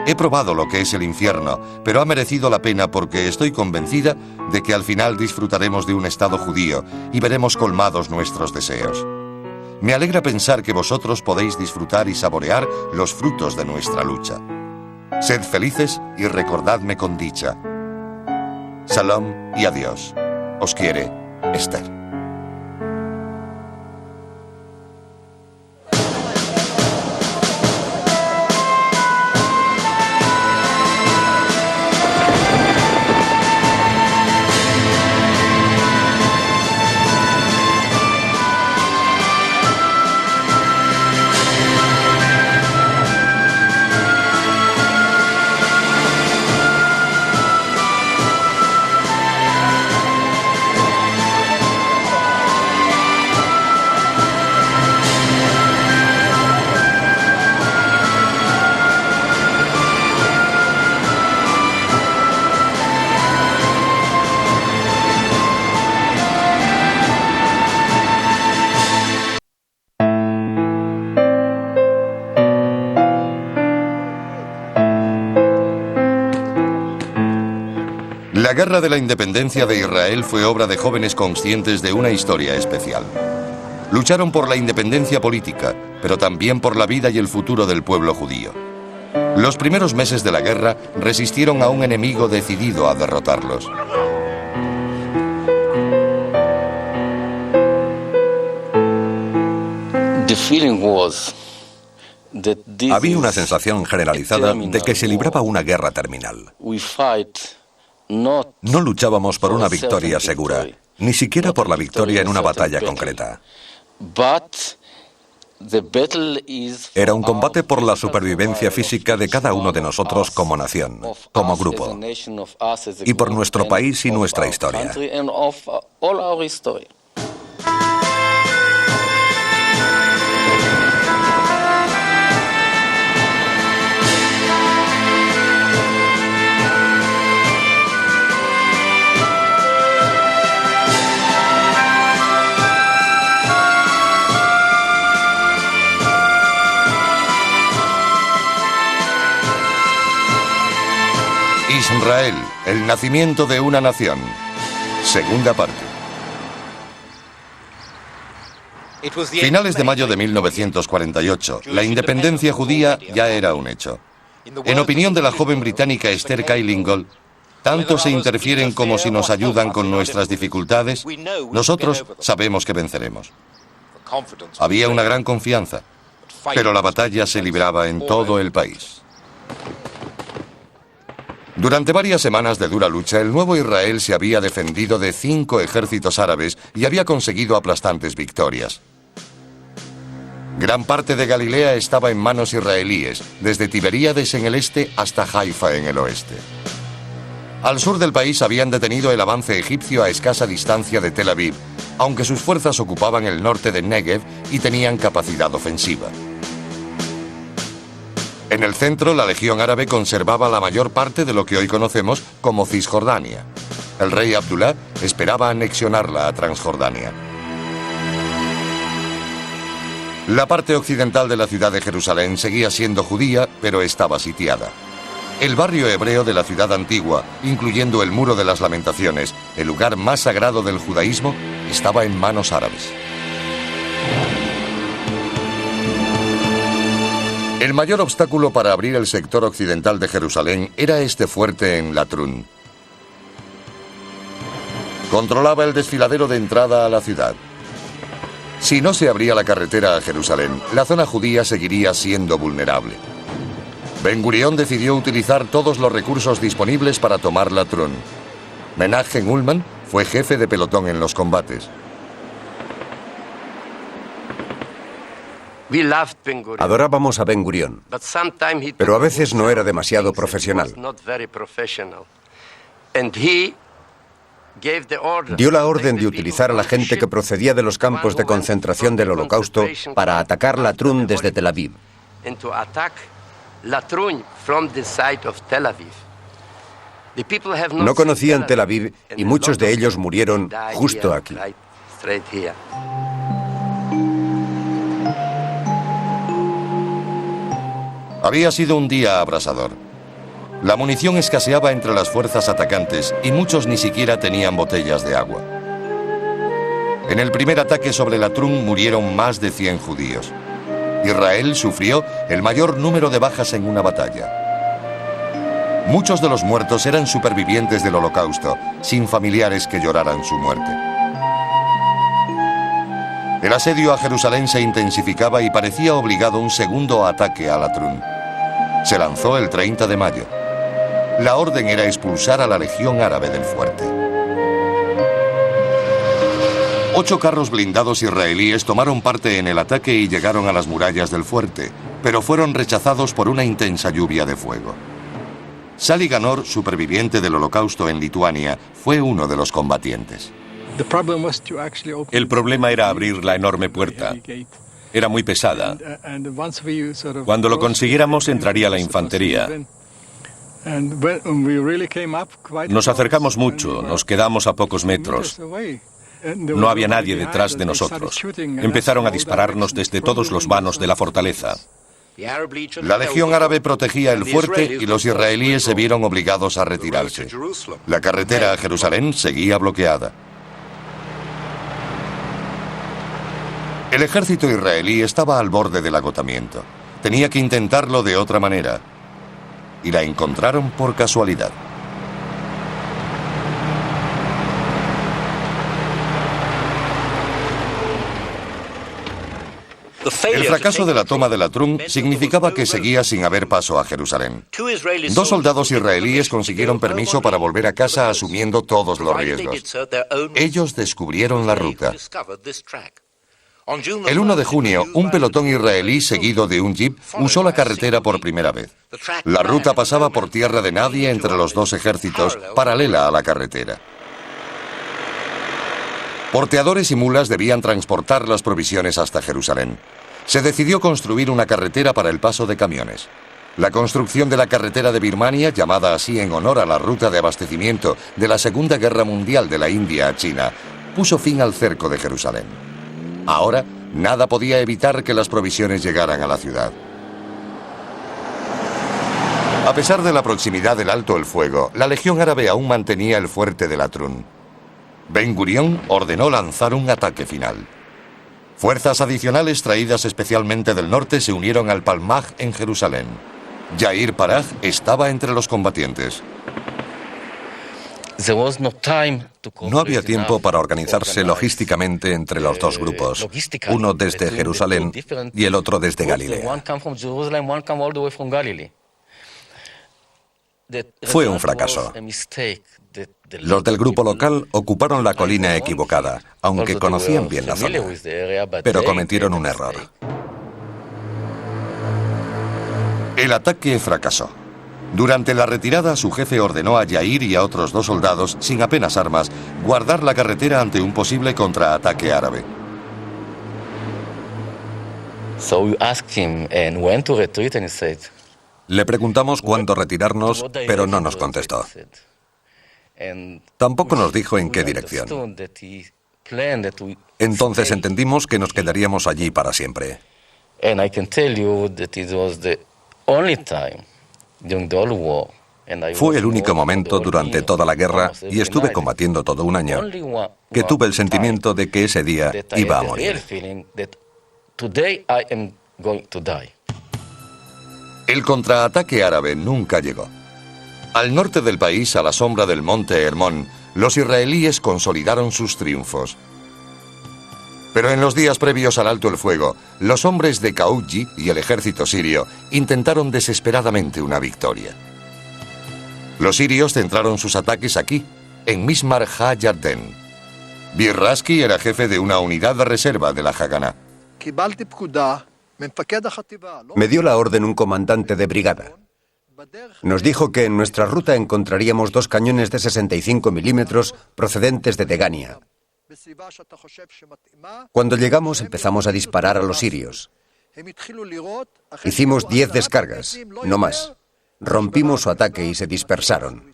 He probado lo que es el infierno, pero ha merecido la pena porque estoy convencida de que al final disfrutaremos de un Estado judío y veremos colmados nuestros deseos. Me alegra pensar que vosotros podéis disfrutar y saborear los frutos de nuestra lucha. Sed felices y recordadme con dicha. Shalom y adiós. Os quiere, Esther». La Guerra de la Independencia de Israel fue obra de jóvenes conscientes de una historia especial. Lucharon por la independencia política, pero también por la vida y el futuro del pueblo judío. Los primeros meses de la guerra resistieron a un enemigo decidido a derrotarlos. Había una sensación generalizada de que se libraba una guerra terminal. No luchábamos por una victoria segura, ni siquiera por la victoria en una batalla concreta. Era un combate por la supervivencia física de cada uno de nosotros como nación, como grupo, y por nuestro país y nuestra historia. Israel, el nacimiento de una nación. Segunda parte. Finales de mayo de 1948, la independencia judía ya era un hecho. En opinión de la joven británica Esther Kyle Ingold, tanto se interfieren como si nos ayudan con nuestras dificultades, nosotros sabemos que venceremos. Había una gran confianza, pero la batalla se libraba en todo el país. Durante varias semanas de dura lucha, el nuevo Israel se había defendido de 5 ejércitos árabes y había conseguido aplastantes victorias. Gran parte de Galilea estaba en manos israelíes, desde Tiberíades en el este hasta Haifa en el oeste. Al sur del país habían detenido el avance egipcio a escasa distancia de Tel Aviv, aunque sus fuerzas ocupaban el norte de Negev y tenían capacidad ofensiva. En el centro, la Legión Árabe conservaba la mayor parte de lo que hoy conocemos como Cisjordania. El rey Abdullah esperaba anexionarla a Transjordania. La parte occidental de la ciudad de Jerusalén seguía siendo judía, pero estaba sitiada. El barrio hebreo de la ciudad antigua, incluyendo el Muro de las Lamentaciones, el lugar más sagrado del judaísmo, estaba en manos árabes. El mayor obstáculo para abrir el sector occidental de Jerusalén era este fuerte en Latrun. Controlaba el desfiladero de entrada a la ciudad. Si no se abría la carretera a Jerusalén, la zona judía seguiría siendo vulnerable. Ben Gurión decidió utilizar todos los recursos disponibles para tomar Latrun. Menachem Ullman fue jefe de pelotón en los combates. Adorábamos a Ben Gurión, pero a veces no era demasiado profesional. Dio la orden de utilizar a la gente que procedía de los campos de concentración del Holocausto para atacar Latrun desde Tel Aviv. No conocían Tel Aviv y muchos de ellos murieron justo aquí. Había sido un día abrasador. La munición escaseaba entre las fuerzas atacantes y muchos ni siquiera tenían botellas de agua. En el primer ataque sobre Latrun murieron más de 100 judíos. Israel sufrió el mayor número de bajas en una batalla. Muchos de los muertos eran supervivientes del Holocausto, sin familiares que lloraran su muerte. El asedio a Jerusalén se intensificaba y parecía obligado un segundo ataque a Latrun. Se lanzó el 30 de mayo. La orden era expulsar a la Legión Árabe del fuerte. 8 carros blindados israelíes tomaron parte en el ataque y llegaron a las murallas del fuerte, pero fueron rechazados por una intensa lluvia de fuego. Sally Ganor, superviviente del Holocausto en Lituania, fue uno de los combatientes. El problema era abrir la enorme puerta. Era muy pesada. Cuando lo consiguiéramos, entraría la infantería. Nos acercamos mucho, nos quedamos a pocos metros. No había nadie detrás de nosotros. Empezaron a dispararnos desde todos los vanos de la fortaleza. La Legión Árabe protegía el fuerte y los israelíes se vieron obligados a retirarse. La carretera a Jerusalén seguía bloqueada. El ejército israelí estaba al borde del agotamiento. Tenía que intentarlo de otra manera. Y la encontraron por casualidad. El fracaso de la toma de Latrun significaba que seguía sin haber paso a Jerusalén. 2 soldados israelíes consiguieron permiso para volver a casa asumiendo todos los riesgos. Ellos descubrieron la ruta. El 1 de junio, un pelotón israelí seguido de un jeep usó la carretera por primera vez. La ruta pasaba por tierra de nadie entre los 2 ejércitos, paralela a la carretera. Porteadores y mulas debían transportar las provisiones hasta Jerusalén. Se decidió construir una carretera para el paso de camiones. La construcción de la carretera de Birmania, llamada así en honor a la ruta de abastecimiento de la Segunda Guerra Mundial de la India a China, puso fin al cerco de Jerusalén. Ahora, nada podía evitar que las provisiones llegaran a la ciudad. A pesar de la proximidad del alto el fuego, la Legión Árabe aún mantenía el fuerte de Latrun. Ben Gurión ordenó lanzar un ataque final. Fuerzas adicionales traídas especialmente del norte se unieron al Palmaj en Jerusalén. Yair Parag estaba entre los combatientes. No había tiempo para organizarse logísticamente entre los dos grupos, uno desde Jerusalén y el otro desde Galilea. Fue un fracaso. Los del grupo local ocuparon la colina equivocada, aunque conocían bien la zona, pero cometieron un error. El ataque fracasó. Durante la retirada, su jefe ordenó a Yair y a otros 2 soldados, sin apenas armas, guardar la carretera ante un posible contraataque árabe. Le preguntamos cuándo retirarnos, pero no nos contestó. Tampoco nos dijo en qué dirección. Entonces entendimos que nos quedaríamos allí para siempre. Fue el único momento durante toda la guerra, y estuve combatiendo todo un año, que tuve el sentimiento de que ese día iba a morir. El contraataque árabe nunca llegó. Al norte del país, a la sombra del monte Hermón, los israelíes consolidaron sus triunfos. Pero en los días previos al alto el fuego, los hombres de Khouji y el ejército sirio intentaron desesperadamente una victoria. Los sirios centraron sus ataques aquí, en Mismar ha-Yarden. Bir-Raski era jefe de una unidad de reserva de la Haganá. Me dio la orden un comandante de brigada. Nos dijo que en nuestra ruta encontraríamos 2 cañones de 65 milímetros procedentes de Degania. Cuando llegamos empezamos a disparar a los sirios. Hicimos 10 descargas, no más. Rompimos su ataque y se dispersaron.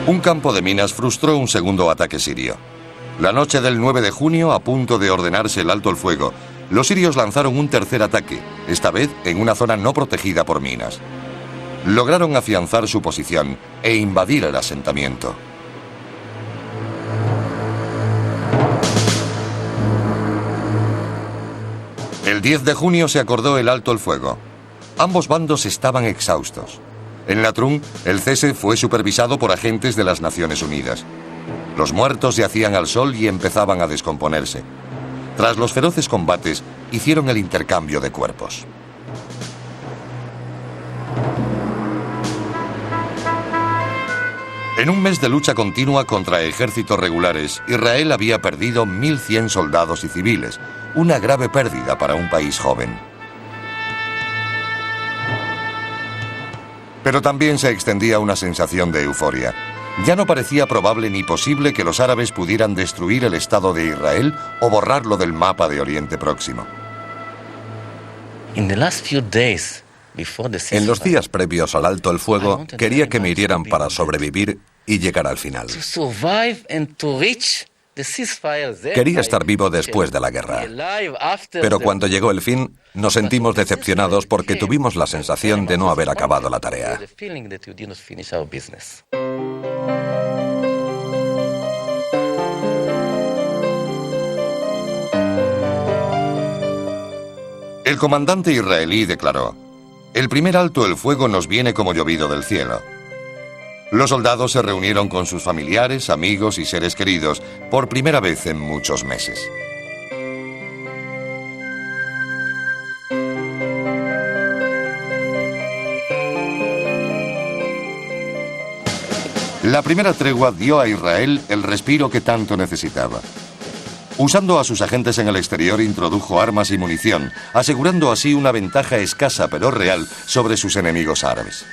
Un campo de minas frustró un segundo ataque sirio. La noche del 9 de junio, a punto de ordenarse el alto el fuego, los sirios lanzaron un tercer ataque, esta vez en una zona no protegida por minas. Lograron afianzar su posición e invadir el asentamiento. El 10 de junio se acordó el alto el fuego. Ambos bandos estaban exhaustos. En Latrun, el cese fue supervisado por agentes de las Naciones Unidas. Los muertos yacían al sol y empezaban a descomponerse. Tras los feroces combates, hicieron el intercambio de cuerpos. En un mes de lucha continua contra ejércitos regulares, Israel había perdido 1.100 soldados y civiles, una grave pérdida para un país joven. Pero también se extendía una sensación de euforia. Ya no parecía probable ni posible que los árabes pudieran destruir el Estado de Israel o borrarlo del mapa de Oriente Próximo. En los días previos al alto el fuego, quería que me hirieran para sobrevivir y llegar al final. Quería estar vivo después de la guerra. Pero cuando llegó el fin, nos sentimos decepcionados porque tuvimos la sensación de no haber acabado la tarea. El comandante israelí declaró: "El primer alto el fuego nos viene como llovido del cielo". Los soldados se reunieron con sus familiares, amigos y seres queridos por primera vez en muchos meses. La primera tregua dio a Israel el respiro que tanto necesitaba. Usando a sus agentes en el exterior, introdujo armas y munición, asegurando así una ventaja escasa pero real sobre sus enemigos árabes.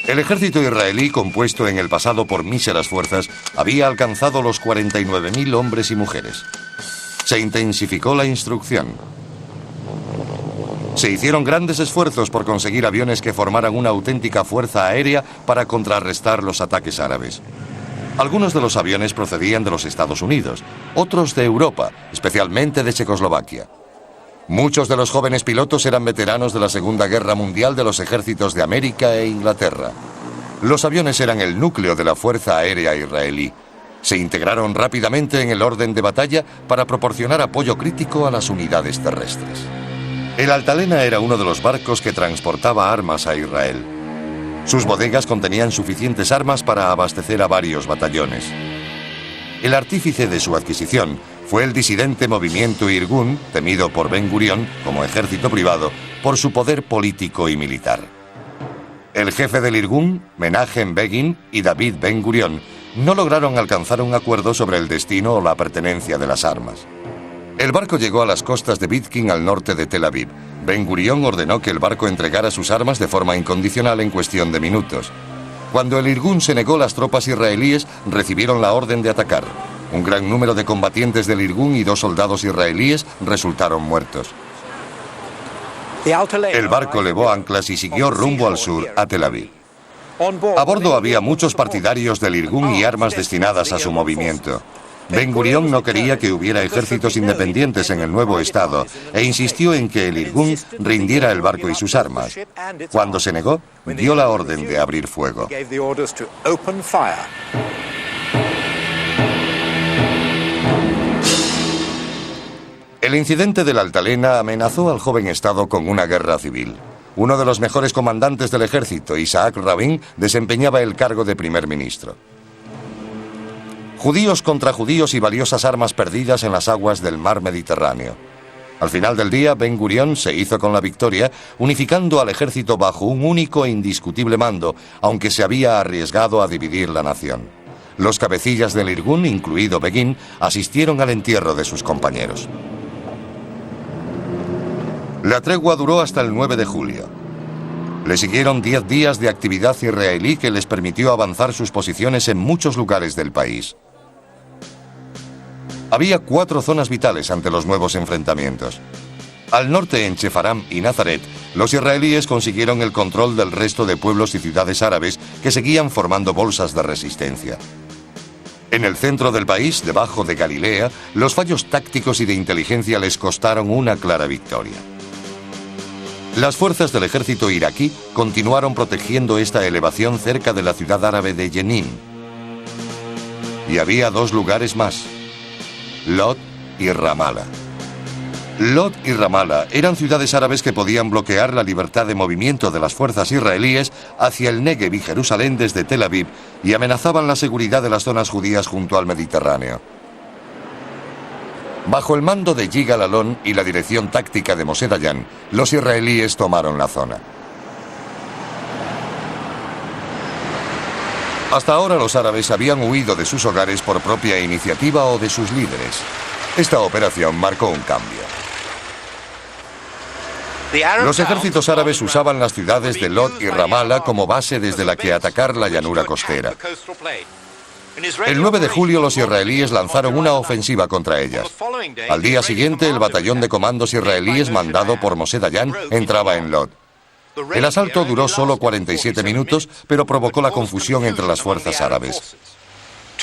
El ejército israelí, compuesto en el pasado por míseras fuerzas, había alcanzado los 49.000 hombres y mujeres. Se intensificó la instrucción. Se hicieron grandes esfuerzos por conseguir aviones que formaran una auténtica fuerza aérea para contrarrestar los ataques árabes. Algunos de los aviones procedían de los Estados Unidos, otros de Europa, especialmente de Checoslovaquia. Muchos de los jóvenes pilotos eran veteranos de la Segunda Guerra Mundial de los ejércitos de América e Inglaterra. Los aviones eran el núcleo de la Fuerza Aérea israelí. Se integraron rápidamente en el orden de batalla para proporcionar apoyo crítico a las unidades terrestres. El Altalena era uno de los barcos que transportaba armas a Israel. Sus bodegas contenían suficientes armas para abastecer a varios batallones. El artífice de su adquisición fue el disidente movimiento Irgun, temido por Ben Gurión como ejército privado por su poder político y militar. El jefe del Irgun, Menachem Begin y David Ben Gurión, no lograron alcanzar un acuerdo sobre el destino o la pertenencia de las armas. El barco llegó a las costas de Bitkin al norte de Tel Aviv. Ben Gurión ordenó que el barco entregara sus armas de forma incondicional en cuestión de minutos. Cuando el Irgun se negó, las tropas israelíes recibieron la orden de atacar. Un gran número de combatientes del Irgun y 2 soldados israelíes resultaron muertos. El barco levó anclas y siguió rumbo al sur, a Tel Aviv. A bordo había muchos partidarios del Irgun y armas destinadas a su movimiento. Ben Gurión no quería que hubiera ejércitos independientes en el nuevo estado e insistió en que el Irgun rindiera el barco y sus armas. Cuando se negó, dio la orden de abrir fuego. El incidente del Altalena amenazó al joven estado con una guerra civil. Uno de los mejores comandantes del ejército, Isaac Rabin, desempeñaba el cargo de primer ministro. Judíos contra judíos y valiosas armas perdidas en las aguas del mar Mediterráneo. Al final del día, Ben Gurión se hizo con la victoria, unificando al ejército bajo un único e indiscutible mando, aunque se había arriesgado a dividir la nación. Los cabecillas del Irgun, incluido Begin, asistieron al entierro de sus compañeros. La tregua duró hasta el 9 de julio. Le siguieron 10 días de actividad israelí que les permitió avanzar sus posiciones en muchos lugares del país. Había 4 zonas vitales ante los nuevos enfrentamientos. Al norte, en Shefaram y Nazaret, los israelíes consiguieron el control del resto de pueblos y ciudades árabes que seguían formando bolsas de resistencia. En el centro del país, debajo de Galilea, los fallos tácticos y de inteligencia les costaron una clara victoria. Las fuerzas del ejército iraquí continuaron protegiendo esta elevación cerca de la ciudad árabe de Jenin. Y había 2 lugares más: Lod y Ramallah. Lod y Ramallah eran ciudades árabes que podían bloquear la libertad de movimiento de las fuerzas israelíes hacia el Negev y Jerusalén desde Tel Aviv y amenazaban la seguridad de las zonas judías junto al Mediterráneo. Bajo el mando de Yigal Alon y la dirección táctica de Moshe Dayan, los israelíes tomaron la zona. Hasta ahora los árabes habían huido de sus hogares por propia iniciativa o de sus líderes. Esta operación marcó un cambio. Los ejércitos árabes usaban las ciudades de Lod y Ramallah como base desde la que atacar la llanura costera. El 9 de julio los israelíes lanzaron una ofensiva contra ellas. Al día siguiente, el batallón de comandos israelíes mandado por Moshe Dayan entraba en Lod. El asalto duró solo 47 minutos, pero provocó la confusión entre las fuerzas árabes.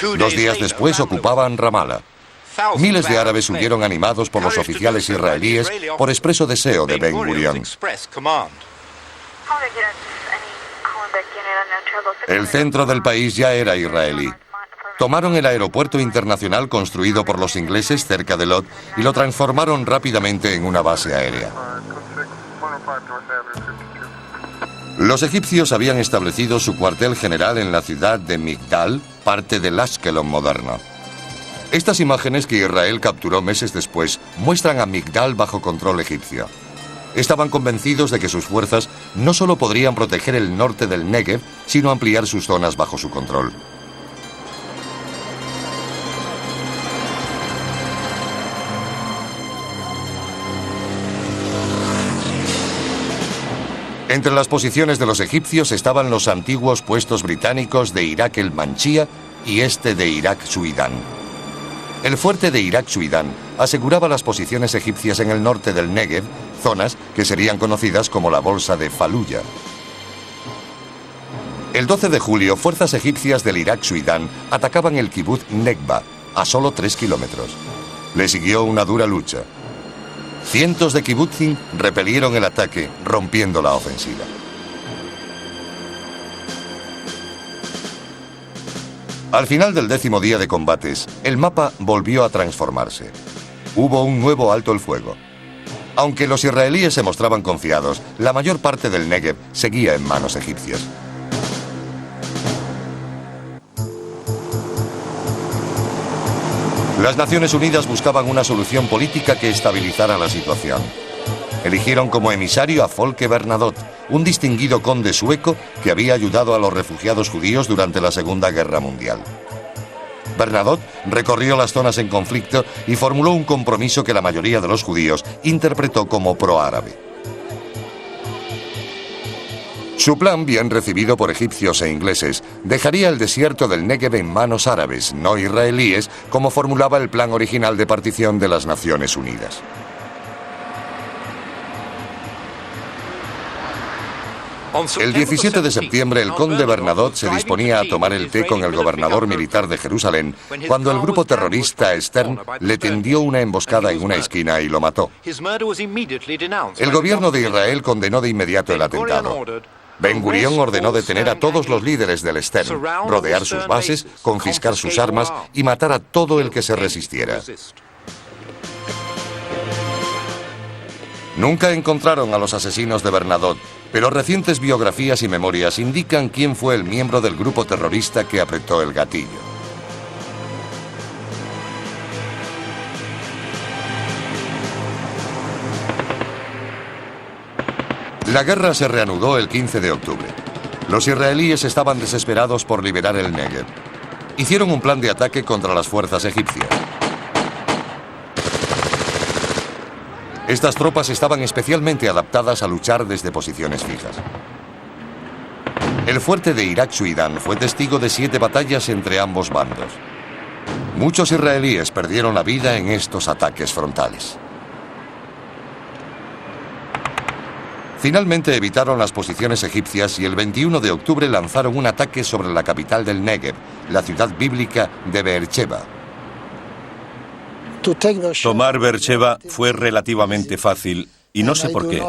2 días después ocupaban Ramallah. Miles de árabes huyeron animados por los oficiales israelíes por expreso deseo de Ben Gurión. El centro del país ya era israelí. Tomaron el aeropuerto internacional construido por los ingleses cerca de Lod y lo transformaron rápidamente en una base aérea. Los egipcios habían establecido su cuartel general en la ciudad de Migdal, parte del Ashkelon moderno. Estas imágenes que Israel capturó meses después muestran a Migdal bajo control egipcio. Estaban convencidos de que sus fuerzas no solo podrían proteger el norte del Negev, sino ampliar sus zonas bajo su control. Entre las posiciones de los egipcios estaban los antiguos puestos británicos de Irak el Manchía y este de Irak Suidán. El fuerte de Irak Suidán aseguraba las posiciones egipcias en el norte del Negev, zonas que serían conocidas como la Bolsa de Faluya. El 12 de julio, fuerzas egipcias del Irak Suidán atacaban el kibutz Nekba, a solo 3 kilómetros. Le siguió una dura lucha. Cientos de kibutzim repelieron el ataque, rompiendo la ofensiva. Al final del 10º día de combates, el mapa volvió a transformarse. Hubo un nuevo alto el fuego. Aunque los israelíes se mostraban confiados, la mayor parte del Negev seguía en manos egipcias. Las Naciones Unidas buscaban una solución política que estabilizara la situación. Eligieron como emisario a Folke Bernadotte, un distinguido conde sueco que había ayudado a los refugiados judíos durante la Segunda Guerra Mundial. Bernadotte recorrió las zonas en conflicto y formuló un compromiso que la mayoría de los judíos interpretó como proárabe. Su plan, bien recibido por egipcios e ingleses, dejaría el desierto del Negev en manos árabes, no israelíes, como formulaba el plan original de partición de las Naciones Unidas. El 17 de septiembre, el conde Bernadotte se disponía a tomar el té con el gobernador militar de Jerusalén cuando el grupo terrorista Stern le tendió una emboscada en una esquina y lo mató. El gobierno de Israel condenó de inmediato el atentado. Ben Gurión ordenó detener a todos los líderes del Stern, rodear sus bases, confiscar sus armas y matar a todo el que se resistiera. Nunca encontraron a los asesinos de Bernadotte, pero recientes biografías y memorias indican quién fue el miembro del grupo terrorista que apretó el gatillo. La guerra se reanudó el 15 de octubre. Los israelíes estaban desesperados por liberar el Negev. Hicieron un plan de ataque contra las fuerzas egipcias. Estas tropas estaban especialmente adaptadas a luchar desde posiciones fijas. El fuerte de Irak Suidán fue testigo de 7 batallas entre ambos bandos. Muchos israelíes perdieron la vida en estos ataques frontales. Finalmente evitaron las posiciones egipcias y el 21 de octubre lanzaron un ataque sobre la capital del Negev, la ciudad bíblica de Beersheba. Tomar Beersheba fue relativamente fácil y no sé por qué.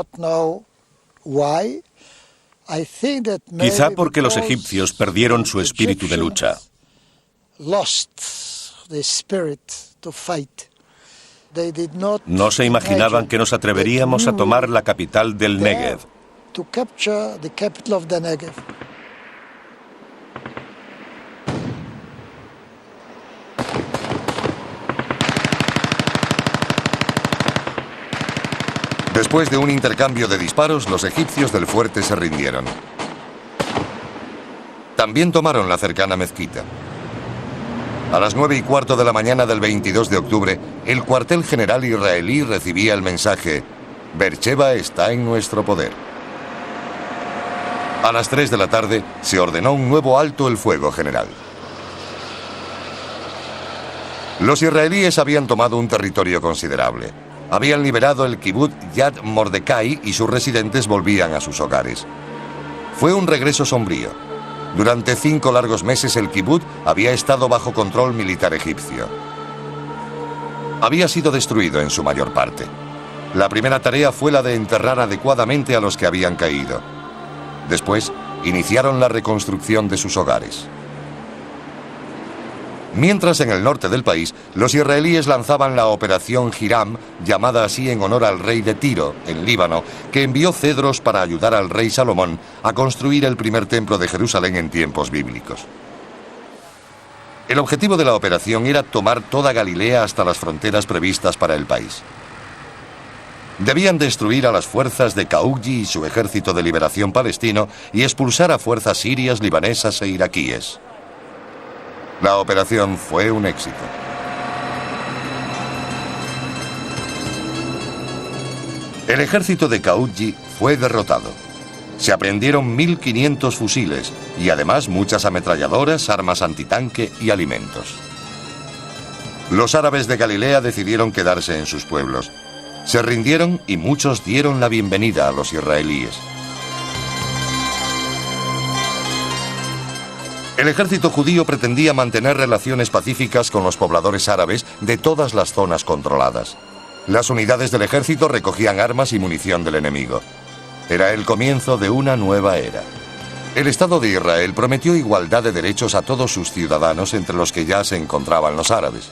Quizá porque los egipcios perdieron su espíritu de lucha. No se imaginaban que nos atreveríamos a tomar la capital del Negev. Después de un intercambio de disparos, los egipcios del fuerte se rindieron. También tomaron la cercana mezquita. A las 9:15 de la mañana del 22 de octubre, el cuartel general israelí recibía el mensaje: Beersheba está en nuestro poder. A las 3 de la tarde se ordenó un nuevo alto el fuego general. Los israelíes habían tomado un territorio considerable. Habían liberado el kibbutz Yad Mordecai y sus residentes volvían a sus hogares. Fue un regreso sombrío. Durante 5 largos meses el kibbutz había estado bajo control militar egipcio. Había sido destruido en su mayor parte. La primera tarea fue la de enterrar adecuadamente a los que habían caído. Después, iniciaron la reconstrucción de sus hogares. Mientras en el norte del país, los israelíes lanzaban la operación Hiram, llamada así en honor al rey de Tiro, en Líbano, que envió cedros para ayudar al rey Salomón a construir el primer templo de Jerusalén en tiempos bíblicos. El objetivo de la operación era tomar toda Galilea hasta las fronteras previstas para el país. Debían destruir a las fuerzas de Kaugji y su ejército de liberación palestino y expulsar a fuerzas sirias, libanesas e iraquíes. La operación fue un éxito. El ejército de Kaugji fue derrotado. Se aprehendieron 1.500 fusiles y además muchas ametralladoras, armas antitanque y alimentos. Los árabes de Galilea decidieron quedarse en sus pueblos. Se rindieron y muchos dieron la bienvenida a los israelíes. El ejército judío pretendía mantener relaciones pacíficas con los pobladores árabes de todas las zonas controladas. Las unidades del ejército recogían armas y munición del enemigo. Era el comienzo de una nueva era. El Estado de Israel prometió igualdad de derechos a todos sus ciudadanos, entre los que ya se encontraban los árabes.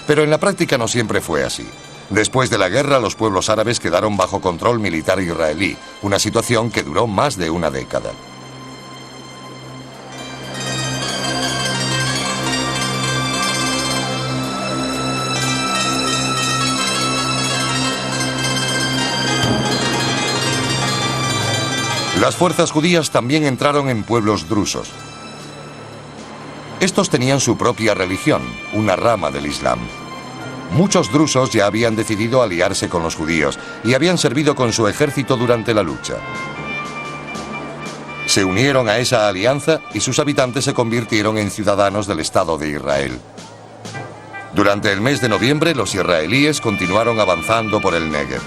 Pero en la práctica no siempre fue así. Después de la guerra, los pueblos árabes quedaron bajo control militar israelí, una situación que duró más de una década. Las fuerzas judías también entraron en pueblos drusos. Estos tenían su propia religión, una rama del Islam. Muchos drusos ya habían decidido aliarse con los judíos y habían servido con su ejército durante la lucha. Se unieron a esa alianza y sus habitantes se convirtieron en ciudadanos del Estado de Israel. Durante el mes de noviembre, los israelíes continuaron avanzando por el Negev.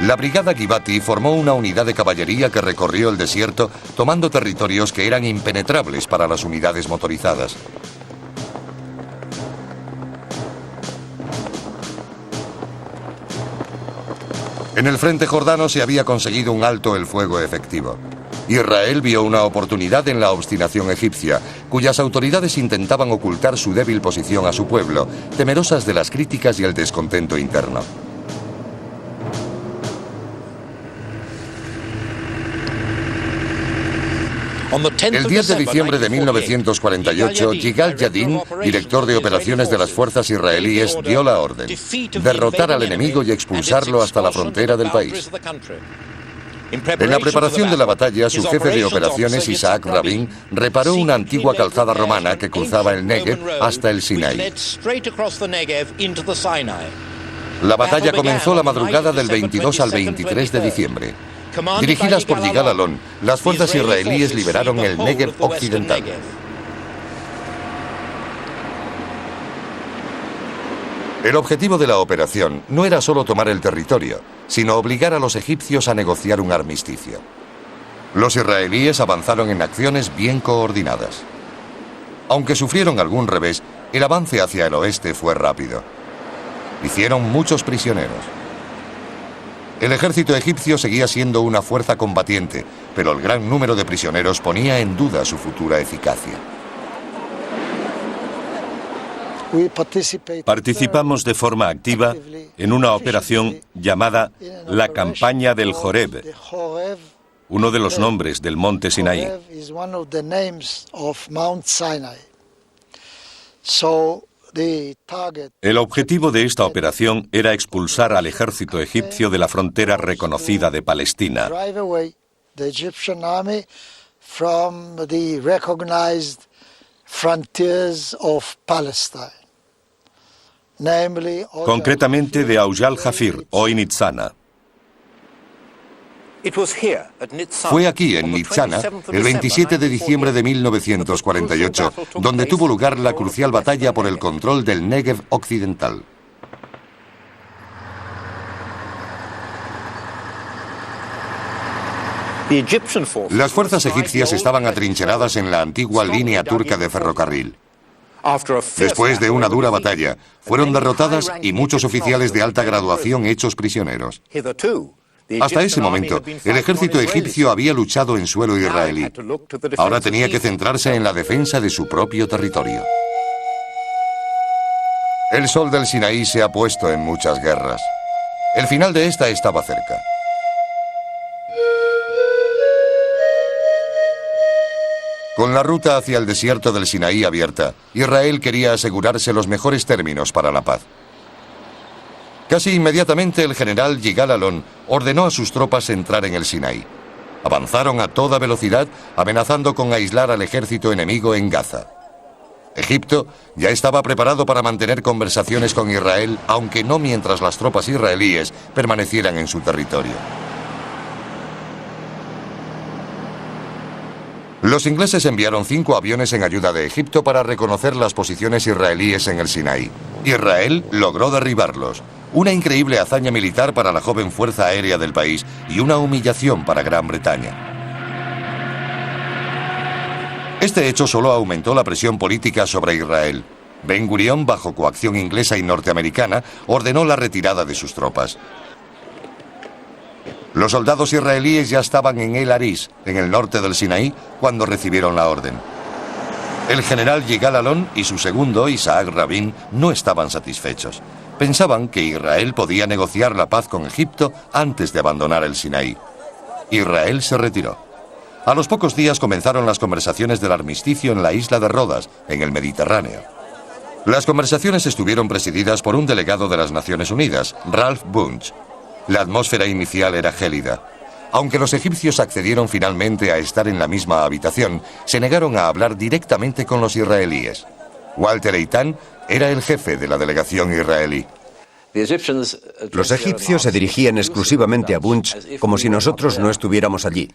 La brigada Givati formó una unidad de caballería que recorrió el desierto, tomando territorios que eran impenetrables para las unidades motorizadas. En el frente jordano se había conseguido un alto el fuego efectivo. Israel vio una oportunidad en la obstinación egipcia, cuyas autoridades intentaban ocultar su débil posición a su pueblo, temerosas de las críticas y el descontento interno. El 10 de diciembre de 1948, Yigal Yadin, director de operaciones de las fuerzas israelíes, dio la orden: derrotar al enemigo y expulsarlo hasta la frontera del país. En la preparación de la batalla, su jefe de operaciones, Isaac Rabin, reparó una antigua calzada romana que cruzaba el Negev hasta el Sinaí. La batalla comenzó la madrugada del 22 al 23 de diciembre. Dirigidas por Yigal Alon, las fuerzas israelíes liberaron el Negev occidental. El objetivo de la operación no era solo tomar el territorio, sino obligar a los egipcios a negociar un armisticio. Los israelíes avanzaron en acciones bien coordinadas. Aunque sufrieron algún revés, el avance hacia el oeste fue rápido. Hicieron muchos prisioneros. El ejército egipcio seguía siendo una fuerza combatiente, pero el gran número de prisioneros ponía en duda su futura eficacia. Participamos de forma activa en una operación llamada la Campaña del Joreb, uno de los nombres del monte Sinaí. El objetivo de esta operación era expulsar al ejército egipcio de la frontera reconocida de Palestina. Concretamente de Aujal Jafir, hoy Nitzana. Fue aquí, en Nitzana, el 27 de diciembre de 1948, donde tuvo lugar la crucial batalla por el control del Negev occidental. Las fuerzas egipcias estaban atrincheradas en la antigua línea turca de ferrocarril. Después de una dura batalla, fueron derrotadas y muchos oficiales de alta graduación hechos prisioneros. Hasta ese momento, el ejército egipcio había luchado en suelo israelí. Ahora tenía que centrarse en la defensa de su propio territorio. El sol del Sinaí se ha puesto en muchas guerras. El final de esta estaba cerca. Con la ruta hacia el desierto del Sinaí abierta, Israel quería asegurarse los mejores términos para la paz. Casi inmediatamente el general Yigal Alon ordenó a sus tropas entrar en el Sinaí. Avanzaron a toda velocidad, amenazando con aislar al ejército enemigo en Gaza. Egipto ya estaba preparado para mantener conversaciones con Israel, aunque no mientras las tropas israelíes permanecieran en su territorio. Los ingleses enviaron 5 aviones en ayuda de Egipto para reconocer las posiciones israelíes en el Sinaí. Israel logró derribarlos. Una increíble hazaña militar para la joven fuerza aérea del país y una humillación para Gran Bretaña. Este hecho solo aumentó la presión política sobre Israel. Ben Gurión, bajo coacción inglesa y norteamericana, ordenó la retirada de sus tropas. Los soldados israelíes ya estaban en El Arish, en el norte del Sinaí, cuando recibieron la orden. El general Yigal Allon y su segundo, Isaac Rabin, no estaban satisfechos. Pensaban que Israel podía negociar la paz con Egipto antes de abandonar el Sinaí. Israel se retiró. A los pocos días comenzaron las conversaciones del armisticio en la isla de Rodas, en el Mediterráneo. Las conversaciones estuvieron presididas por un delegado de las Naciones Unidas, Ralph Bunche. La atmósfera inicial era gélida. Aunque los egipcios accedieron finalmente a estar en la misma habitación, se negaron a hablar directamente con los israelíes. Walter Eitan era el jefe de la delegación israelí. Los egipcios se dirigían exclusivamente a Bunche como si nosotros no estuviéramos allí.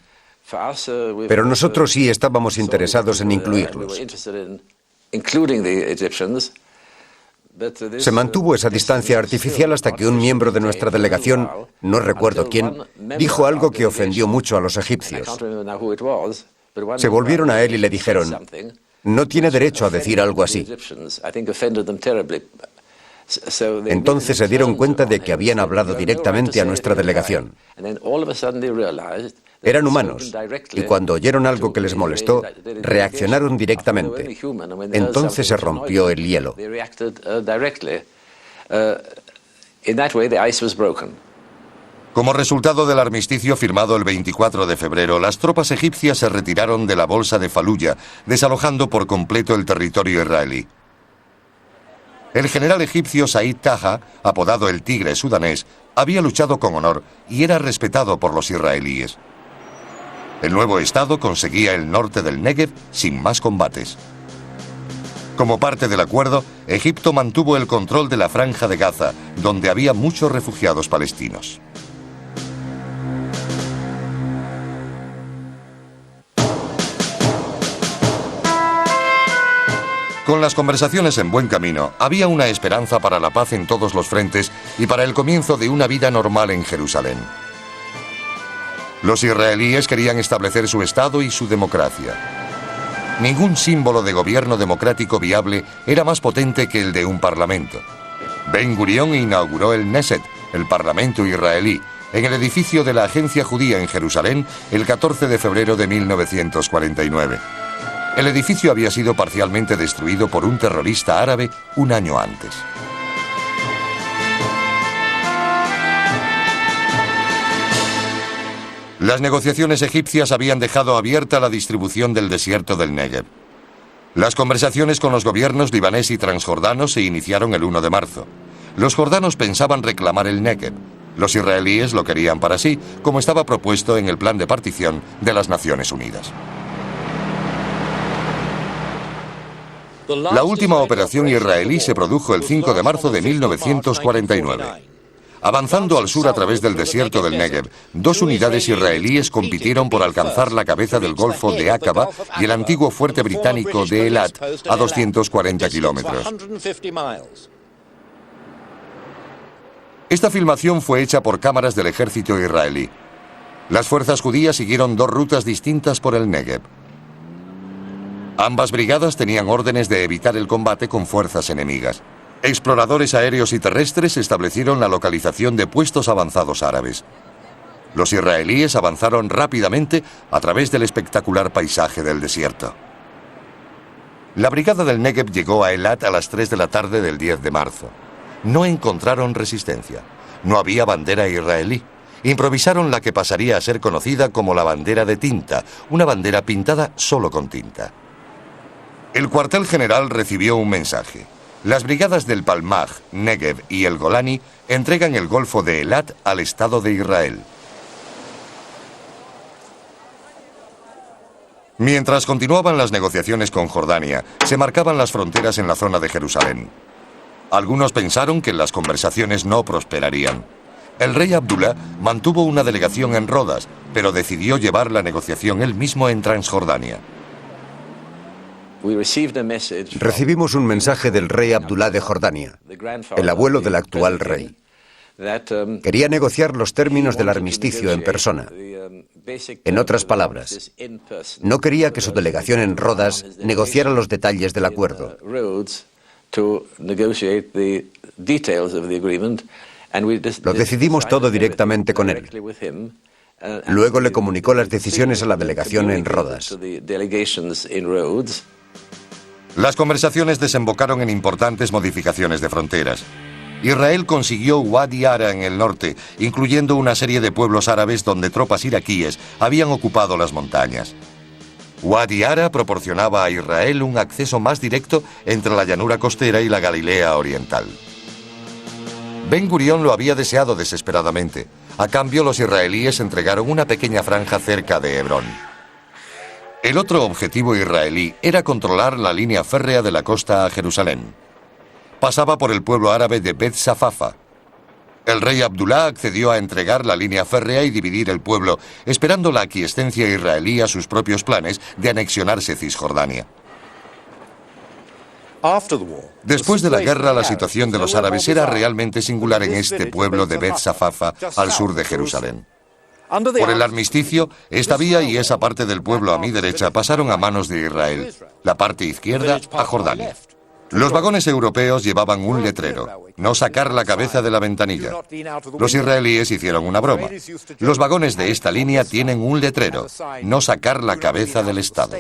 Pero nosotros sí estábamos interesados en incluirlos. Se mantuvo esa distancia artificial hasta que un miembro de nuestra delegación, no recuerdo quién, dijo algo que ofendió mucho a los egipcios. Se volvieron a él y le dijeron: no tiene derecho a decir algo así. Entonces se dieron cuenta de que habían hablado directamente a nuestra delegación. Eran humanos, y cuando oyeron algo que les molestó, reaccionaron directamente. Entonces se rompió el hielo. Como resultado del armisticio firmado el 24 de febrero, las tropas egipcias se retiraron de la bolsa de Faluya, desalojando por completo el territorio israelí. El general egipcio Said Taha, apodado el Tigre sudanés, había luchado con honor y era respetado por los israelíes. El nuevo estado conseguía el norte del Negev sin más combates. Como parte del acuerdo, Egipto mantuvo el control de la franja de Gaza, donde había muchos refugiados palestinos. Con las conversaciones en buen camino, había una esperanza para la paz en todos los frentes y para el comienzo de una vida normal en Jerusalén. Los israelíes querían establecer su Estado y su democracia. Ningún símbolo de gobierno democrático viable era más potente que el de un parlamento. Ben Gurión inauguró el Knesset, el Parlamento israelí, en el edificio de la Agencia Judía en Jerusalén el 14 de febrero de 1949. El edificio había sido parcialmente destruido por un terrorista árabe un año antes. Las negociaciones egipcias habían dejado abierta la distribución del desierto del Negev. Las conversaciones con los gobiernos libanés y transjordanos se iniciaron el 1 de marzo. Los jordanos pensaban reclamar el Negev. Los israelíes lo querían para sí, como estaba propuesto en el plan de partición de las Naciones Unidas. La última operación israelí se produjo el 5 de marzo de 1949. Avanzando al sur a través del desierto del Negev, dos unidades israelíes compitieron por alcanzar la cabeza del Golfo de Aqaba y el antiguo fuerte británico de Eilat, a 240 kilómetros. Esta filmación fue hecha por cámaras del ejército israelí. Las fuerzas judías siguieron dos rutas distintas por el Negev. Ambas brigadas tenían órdenes de evitar el combate con fuerzas enemigas. Exploradores aéreos y terrestres establecieron la localización de puestos avanzados árabes. Los israelíes avanzaron rápidamente a través del espectacular paisaje del desierto. La brigada del Negev llegó a Eilat a las 3 de la tarde del 10 de marzo. No encontraron resistencia. No había bandera israelí. Improvisaron la que pasaría a ser conocida como la bandera de tinta, una bandera pintada solo con tinta. El cuartel general recibió un mensaje. Las brigadas del Palmaj, Negev y el Golani entregan el Golfo de Eilat al Estado de Israel. Mientras continuaban las negociaciones con Jordania, se marcaban las fronteras en la zona de Jerusalén. Algunos pensaron que las conversaciones no prosperarían. El rey Abdullah mantuvo una delegación en Rodas, pero decidió llevar la negociación él mismo en Transjordania. Recibimos un mensaje del rey Abdullah de Jordania, el abuelo del actual rey. Quería negociar los términos del armisticio en persona. En otras palabras, no quería que su delegación en Rodas negociara los detalles del acuerdo. Lo decidimos todo directamente con él. Luego le comunicó las decisiones a la delegación en Rodas. Las conversaciones desembocaron en importantes modificaciones de fronteras. Israel consiguió Wadi Ara en el norte, incluyendo una serie de pueblos árabes donde tropas iraquíes habían ocupado las montañas. Wadi Ara proporcionaba a Israel un acceso más directo entre la llanura costera y la Galilea oriental. Ben Gurión lo había deseado desesperadamente. A cambio, los israelíes entregaron una pequeña franja cerca de Hebrón. El otro objetivo israelí era controlar la línea férrea de la costa a Jerusalén. Pasaba por el pueblo árabe de Bet Safafa. El rey Abdullah accedió a entregar la línea férrea y dividir el pueblo, esperando la aquiescencia israelí a sus propios planes de anexionarse Cisjordania. Después de la guerra, la situación de los árabes era realmente singular en este pueblo de Bet Safafa, al sur de Jerusalén. Por el armisticio, esta vía y esa parte del pueblo a mi derecha pasaron a manos de Israel, la parte izquierda a Jordania. Los vagones europeos llevaban un letrero: no sacar la cabeza de la ventanilla. Los israelíes hicieron una broma. Los vagones de esta línea tienen un letrero: no sacar la cabeza del Estado.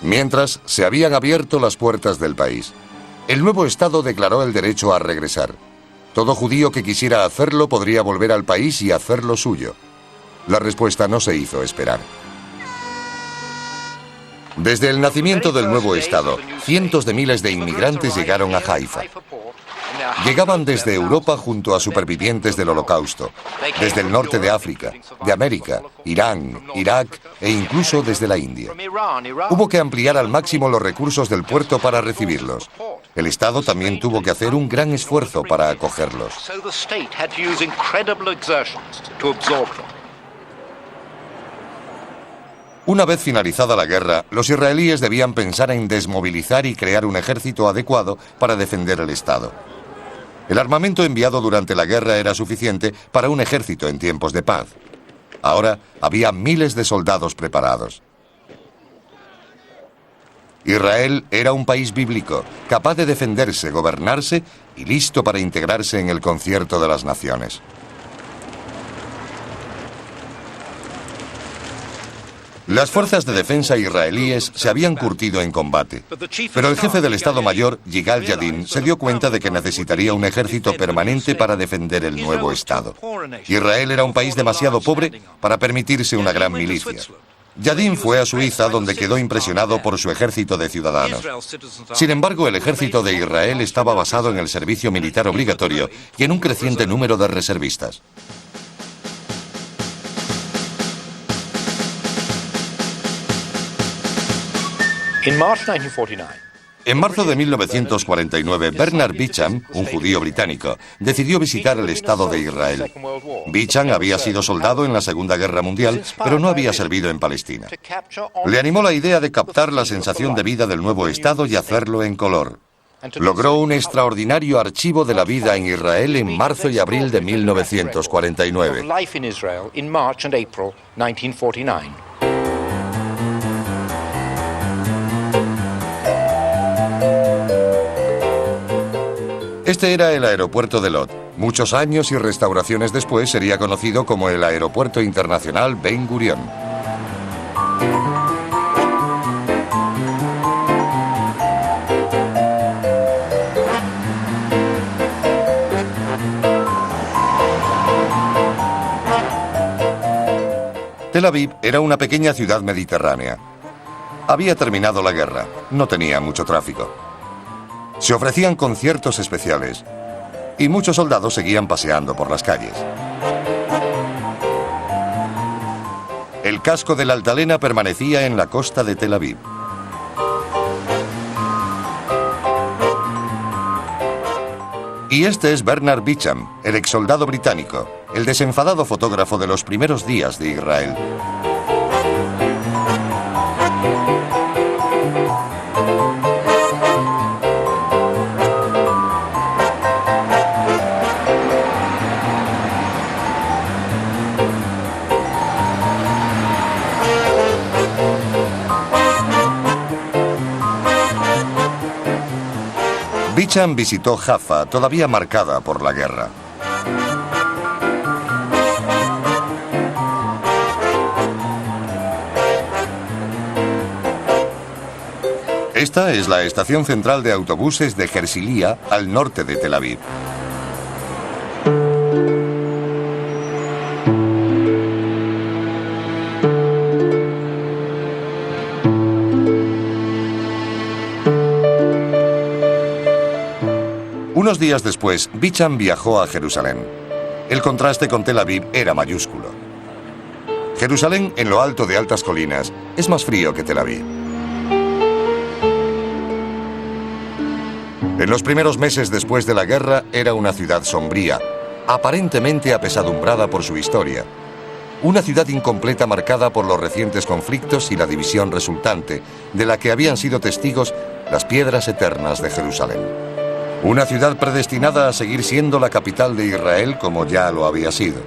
Mientras, se habían abierto las puertas del país. El nuevo Estado declaró el derecho a regresar. Todo judío que quisiera hacerlo podría volver al país y hacerlo suyo. La respuesta no se hizo esperar. Desde el nacimiento del nuevo Estado, cientos de miles de inmigrantes llegaron a Haifa. Llegaban desde Europa junto a supervivientes del Holocausto, desde el norte de África, de América, Irán, Irak e incluso desde la India. Hubo que ampliar al máximo los recursos del puerto para recibirlos. El Estado también tuvo que hacer un gran esfuerzo para acogerlos. Una vez finalizada la guerra, los israelíes debían pensar en desmovilizar y crear un ejército adecuado para defender el Estado. El armamento enviado durante la guerra era suficiente para un ejército en tiempos de paz. Ahora había miles de soldados preparados. Israel era un país bíblico, capaz de defenderse, gobernarse y listo para integrarse en el concierto de las naciones. Las fuerzas de defensa israelíes se habían curtido en combate, pero el jefe del Estado Mayor, Yigal Yadin, se dio cuenta de que necesitaría un ejército permanente para defender el nuevo Estado. Israel era un país demasiado pobre para permitirse una gran milicia. Yadin fue a Suiza, donde quedó impresionado por su ejército de ciudadanos. Sin embargo, el ejército de Israel estaba basado en el servicio militar obligatorio y en un creciente número de reservistas. En marzo de 1949, Bernard Beecham, un judío británico, decidió visitar el Estado de Israel. Beecham había sido soldado en la Segunda Guerra Mundial, pero no había servido en Palestina. Le animó la idea de captar la sensación de vida del nuevo Estado y hacerlo en color. Logró un extraordinario archivo de la vida en Israel en marzo y abril de 1949. Este era el aeropuerto de Lod. Muchos años y restauraciones después sería conocido como el Aeropuerto Internacional Ben Gurión. Tel Aviv era una pequeña ciudad mediterránea. Había terminado la guerra, no tenía mucho tráfico. Se ofrecían conciertos especiales y muchos soldados seguían paseando por las calles. El casco de la Altalena permanecía en la costa de Tel Aviv. Y este es Bernard Beecham, el exsoldado británico, el desenfadado fotógrafo de los primeros días de Israel. Bicham visitó Jaffa, todavía marcada por la guerra. Esta es la estación central de autobuses de Herzliya, al norte de Tel Aviv. Unos días después, Bicham viajó a Jerusalén. El contraste con Tel Aviv era mayúsculo. Jerusalén, en lo alto de altas colinas, es más frío que Tel Aviv. En los primeros meses después de la guerra era una ciudad sombría, aparentemente apesadumbrada por su historia. Una ciudad incompleta marcada por los recientes conflictos y la división resultante, de la que habían sido testigos las piedras eternas de Jerusalén. Una ciudad predestinada a seguir siendo la capital de Israel como ya lo había sido.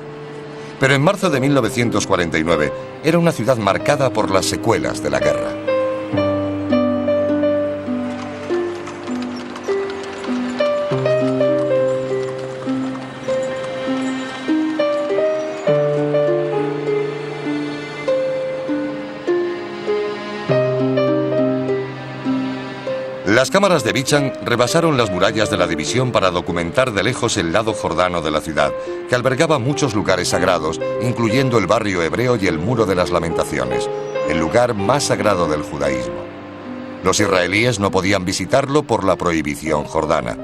Pero en marzo de 1949 era una ciudad marcada por las secuelas de la guerra. Las cámaras de Bicham rebasaron las murallas de la división para documentar de lejos el lado jordano de la ciudad, que albergaba muchos lugares sagrados, incluyendo el barrio hebreo y el Muro de las Lamentaciones, el lugar más sagrado del judaísmo. Los israelíes no podían visitarlo por la prohibición jordana.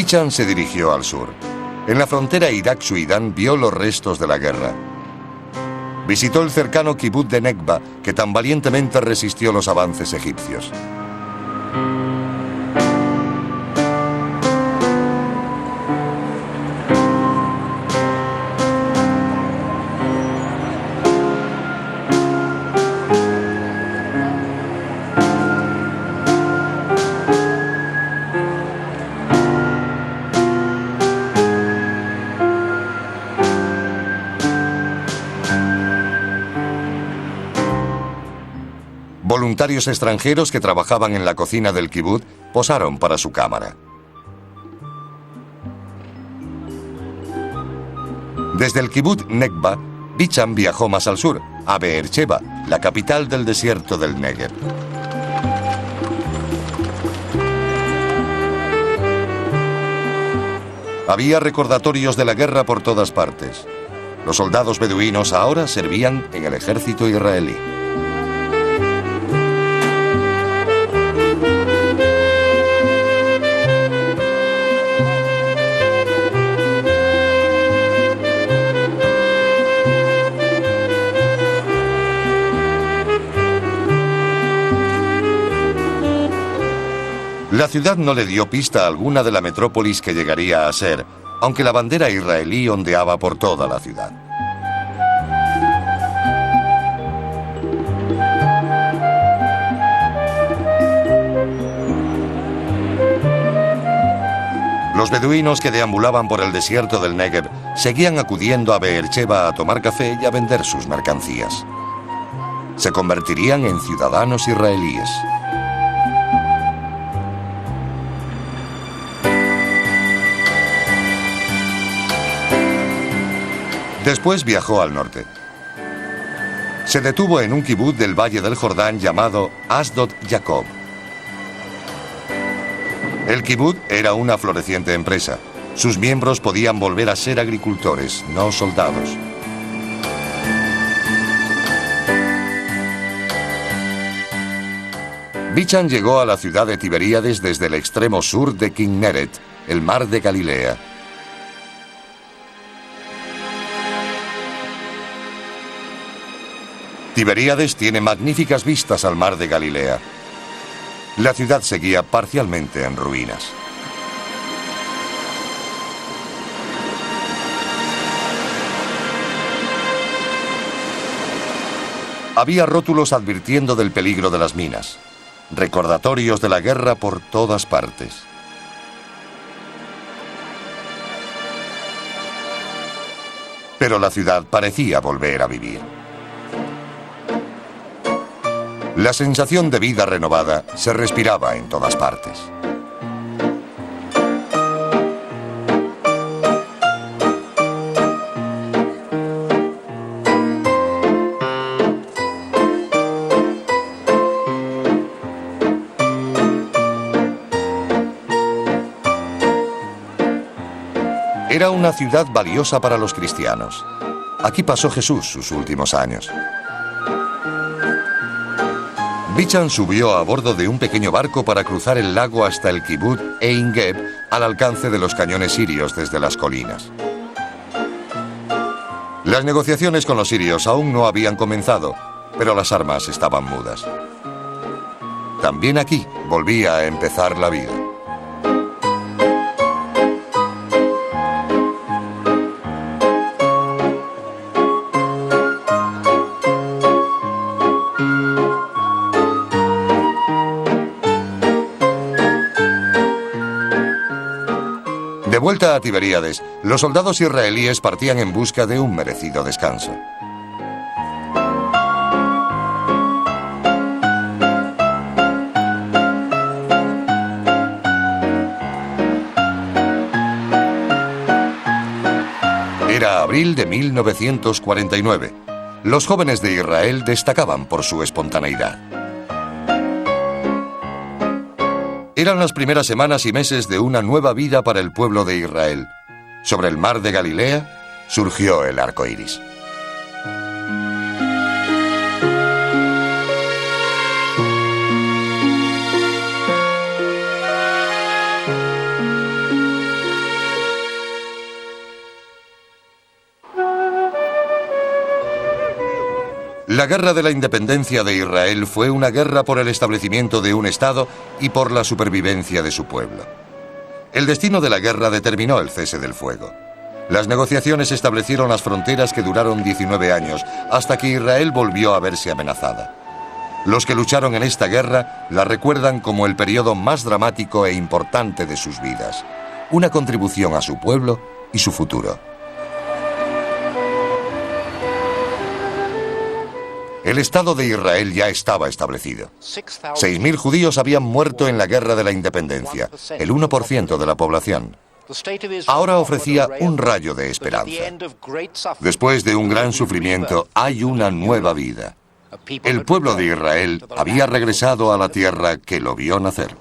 Bicham se dirigió al sur. En la frontera Irak-Sudán vio los restos de la guerra. Visitó el cercano kibutz de Nekba, que tan valientemente resistió los avances egipcios. Voluntarios extranjeros que trabajaban en la cocina del kibutz posaron para su cámara. Desde el kibutz Nekba, Bicham viajó más al sur, a Beersheba, la capital del desierto del Negev. Había recordatorios de la guerra por todas partes. Los soldados beduinos ahora servían en el ejército israelí. La ciudad no le dio pista alguna de la metrópolis que llegaría a ser, aunque la bandera israelí ondeaba por toda la ciudad. Los beduinos que deambulaban por el desierto del Negev seguían acudiendo a Beersheba a tomar café y a vender sus mercancías. Se convertirían en ciudadanos israelíes. Después viajó al norte. Se detuvo en un kibutz del Valle del Jordán llamado Asdod Jacob. El kibutz era una floreciente empresa. Sus miembros podían volver a ser agricultores, no soldados. Bicham llegó a la ciudad de Tiberíades desde el extremo sur de Kinneret, el mar de Galilea. Tiberíades tiene magníficas vistas al mar de Galilea. La ciudad seguía parcialmente en ruinas. Había rótulos advirtiendo del peligro de las minas, recordatorios de la guerra por todas partes. Pero la ciudad parecía volver a vivir. La sensación de vida renovada se respiraba en todas partes. Era una ciudad valiosa para los cristianos. Aquí pasó Jesús sus últimos años. Bichan subió a bordo de un pequeño barco para cruzar el lago hasta el kibutz Ein Geb, al alcance de los cañones sirios desde las colinas. Las negociaciones con los sirios aún no habían comenzado, pero las armas estaban mudas. También aquí volvía a empezar la vida. De vuelta a Tiberíades, los soldados israelíes partían en busca de un merecido descanso. Era abril de 1949. Los jóvenes de Israel destacaban por su espontaneidad. Eran las primeras semanas y meses de una nueva vida para el pueblo de Israel. Sobre el mar de Galilea surgió el arco iris. La guerra de la independencia de Israel fue una guerra por el establecimiento de un Estado y por la supervivencia de su pueblo. El destino de la guerra determinó el cese del fuego. Las negociaciones establecieron las fronteras que duraron 19 años, hasta que Israel volvió a verse amenazada. Los que lucharon en esta guerra la recuerdan como el periodo más dramático e importante de sus vidas, una contribución a su pueblo y su futuro. El Estado de Israel ya estaba establecido. 6.000 judíos habían muerto en la guerra de la independencia, el 1% de la población. Ahora ofrecía un rayo de esperanza. Después de un gran sufrimiento, hay una nueva vida. El pueblo de Israel había regresado a la tierra que lo vio nacer.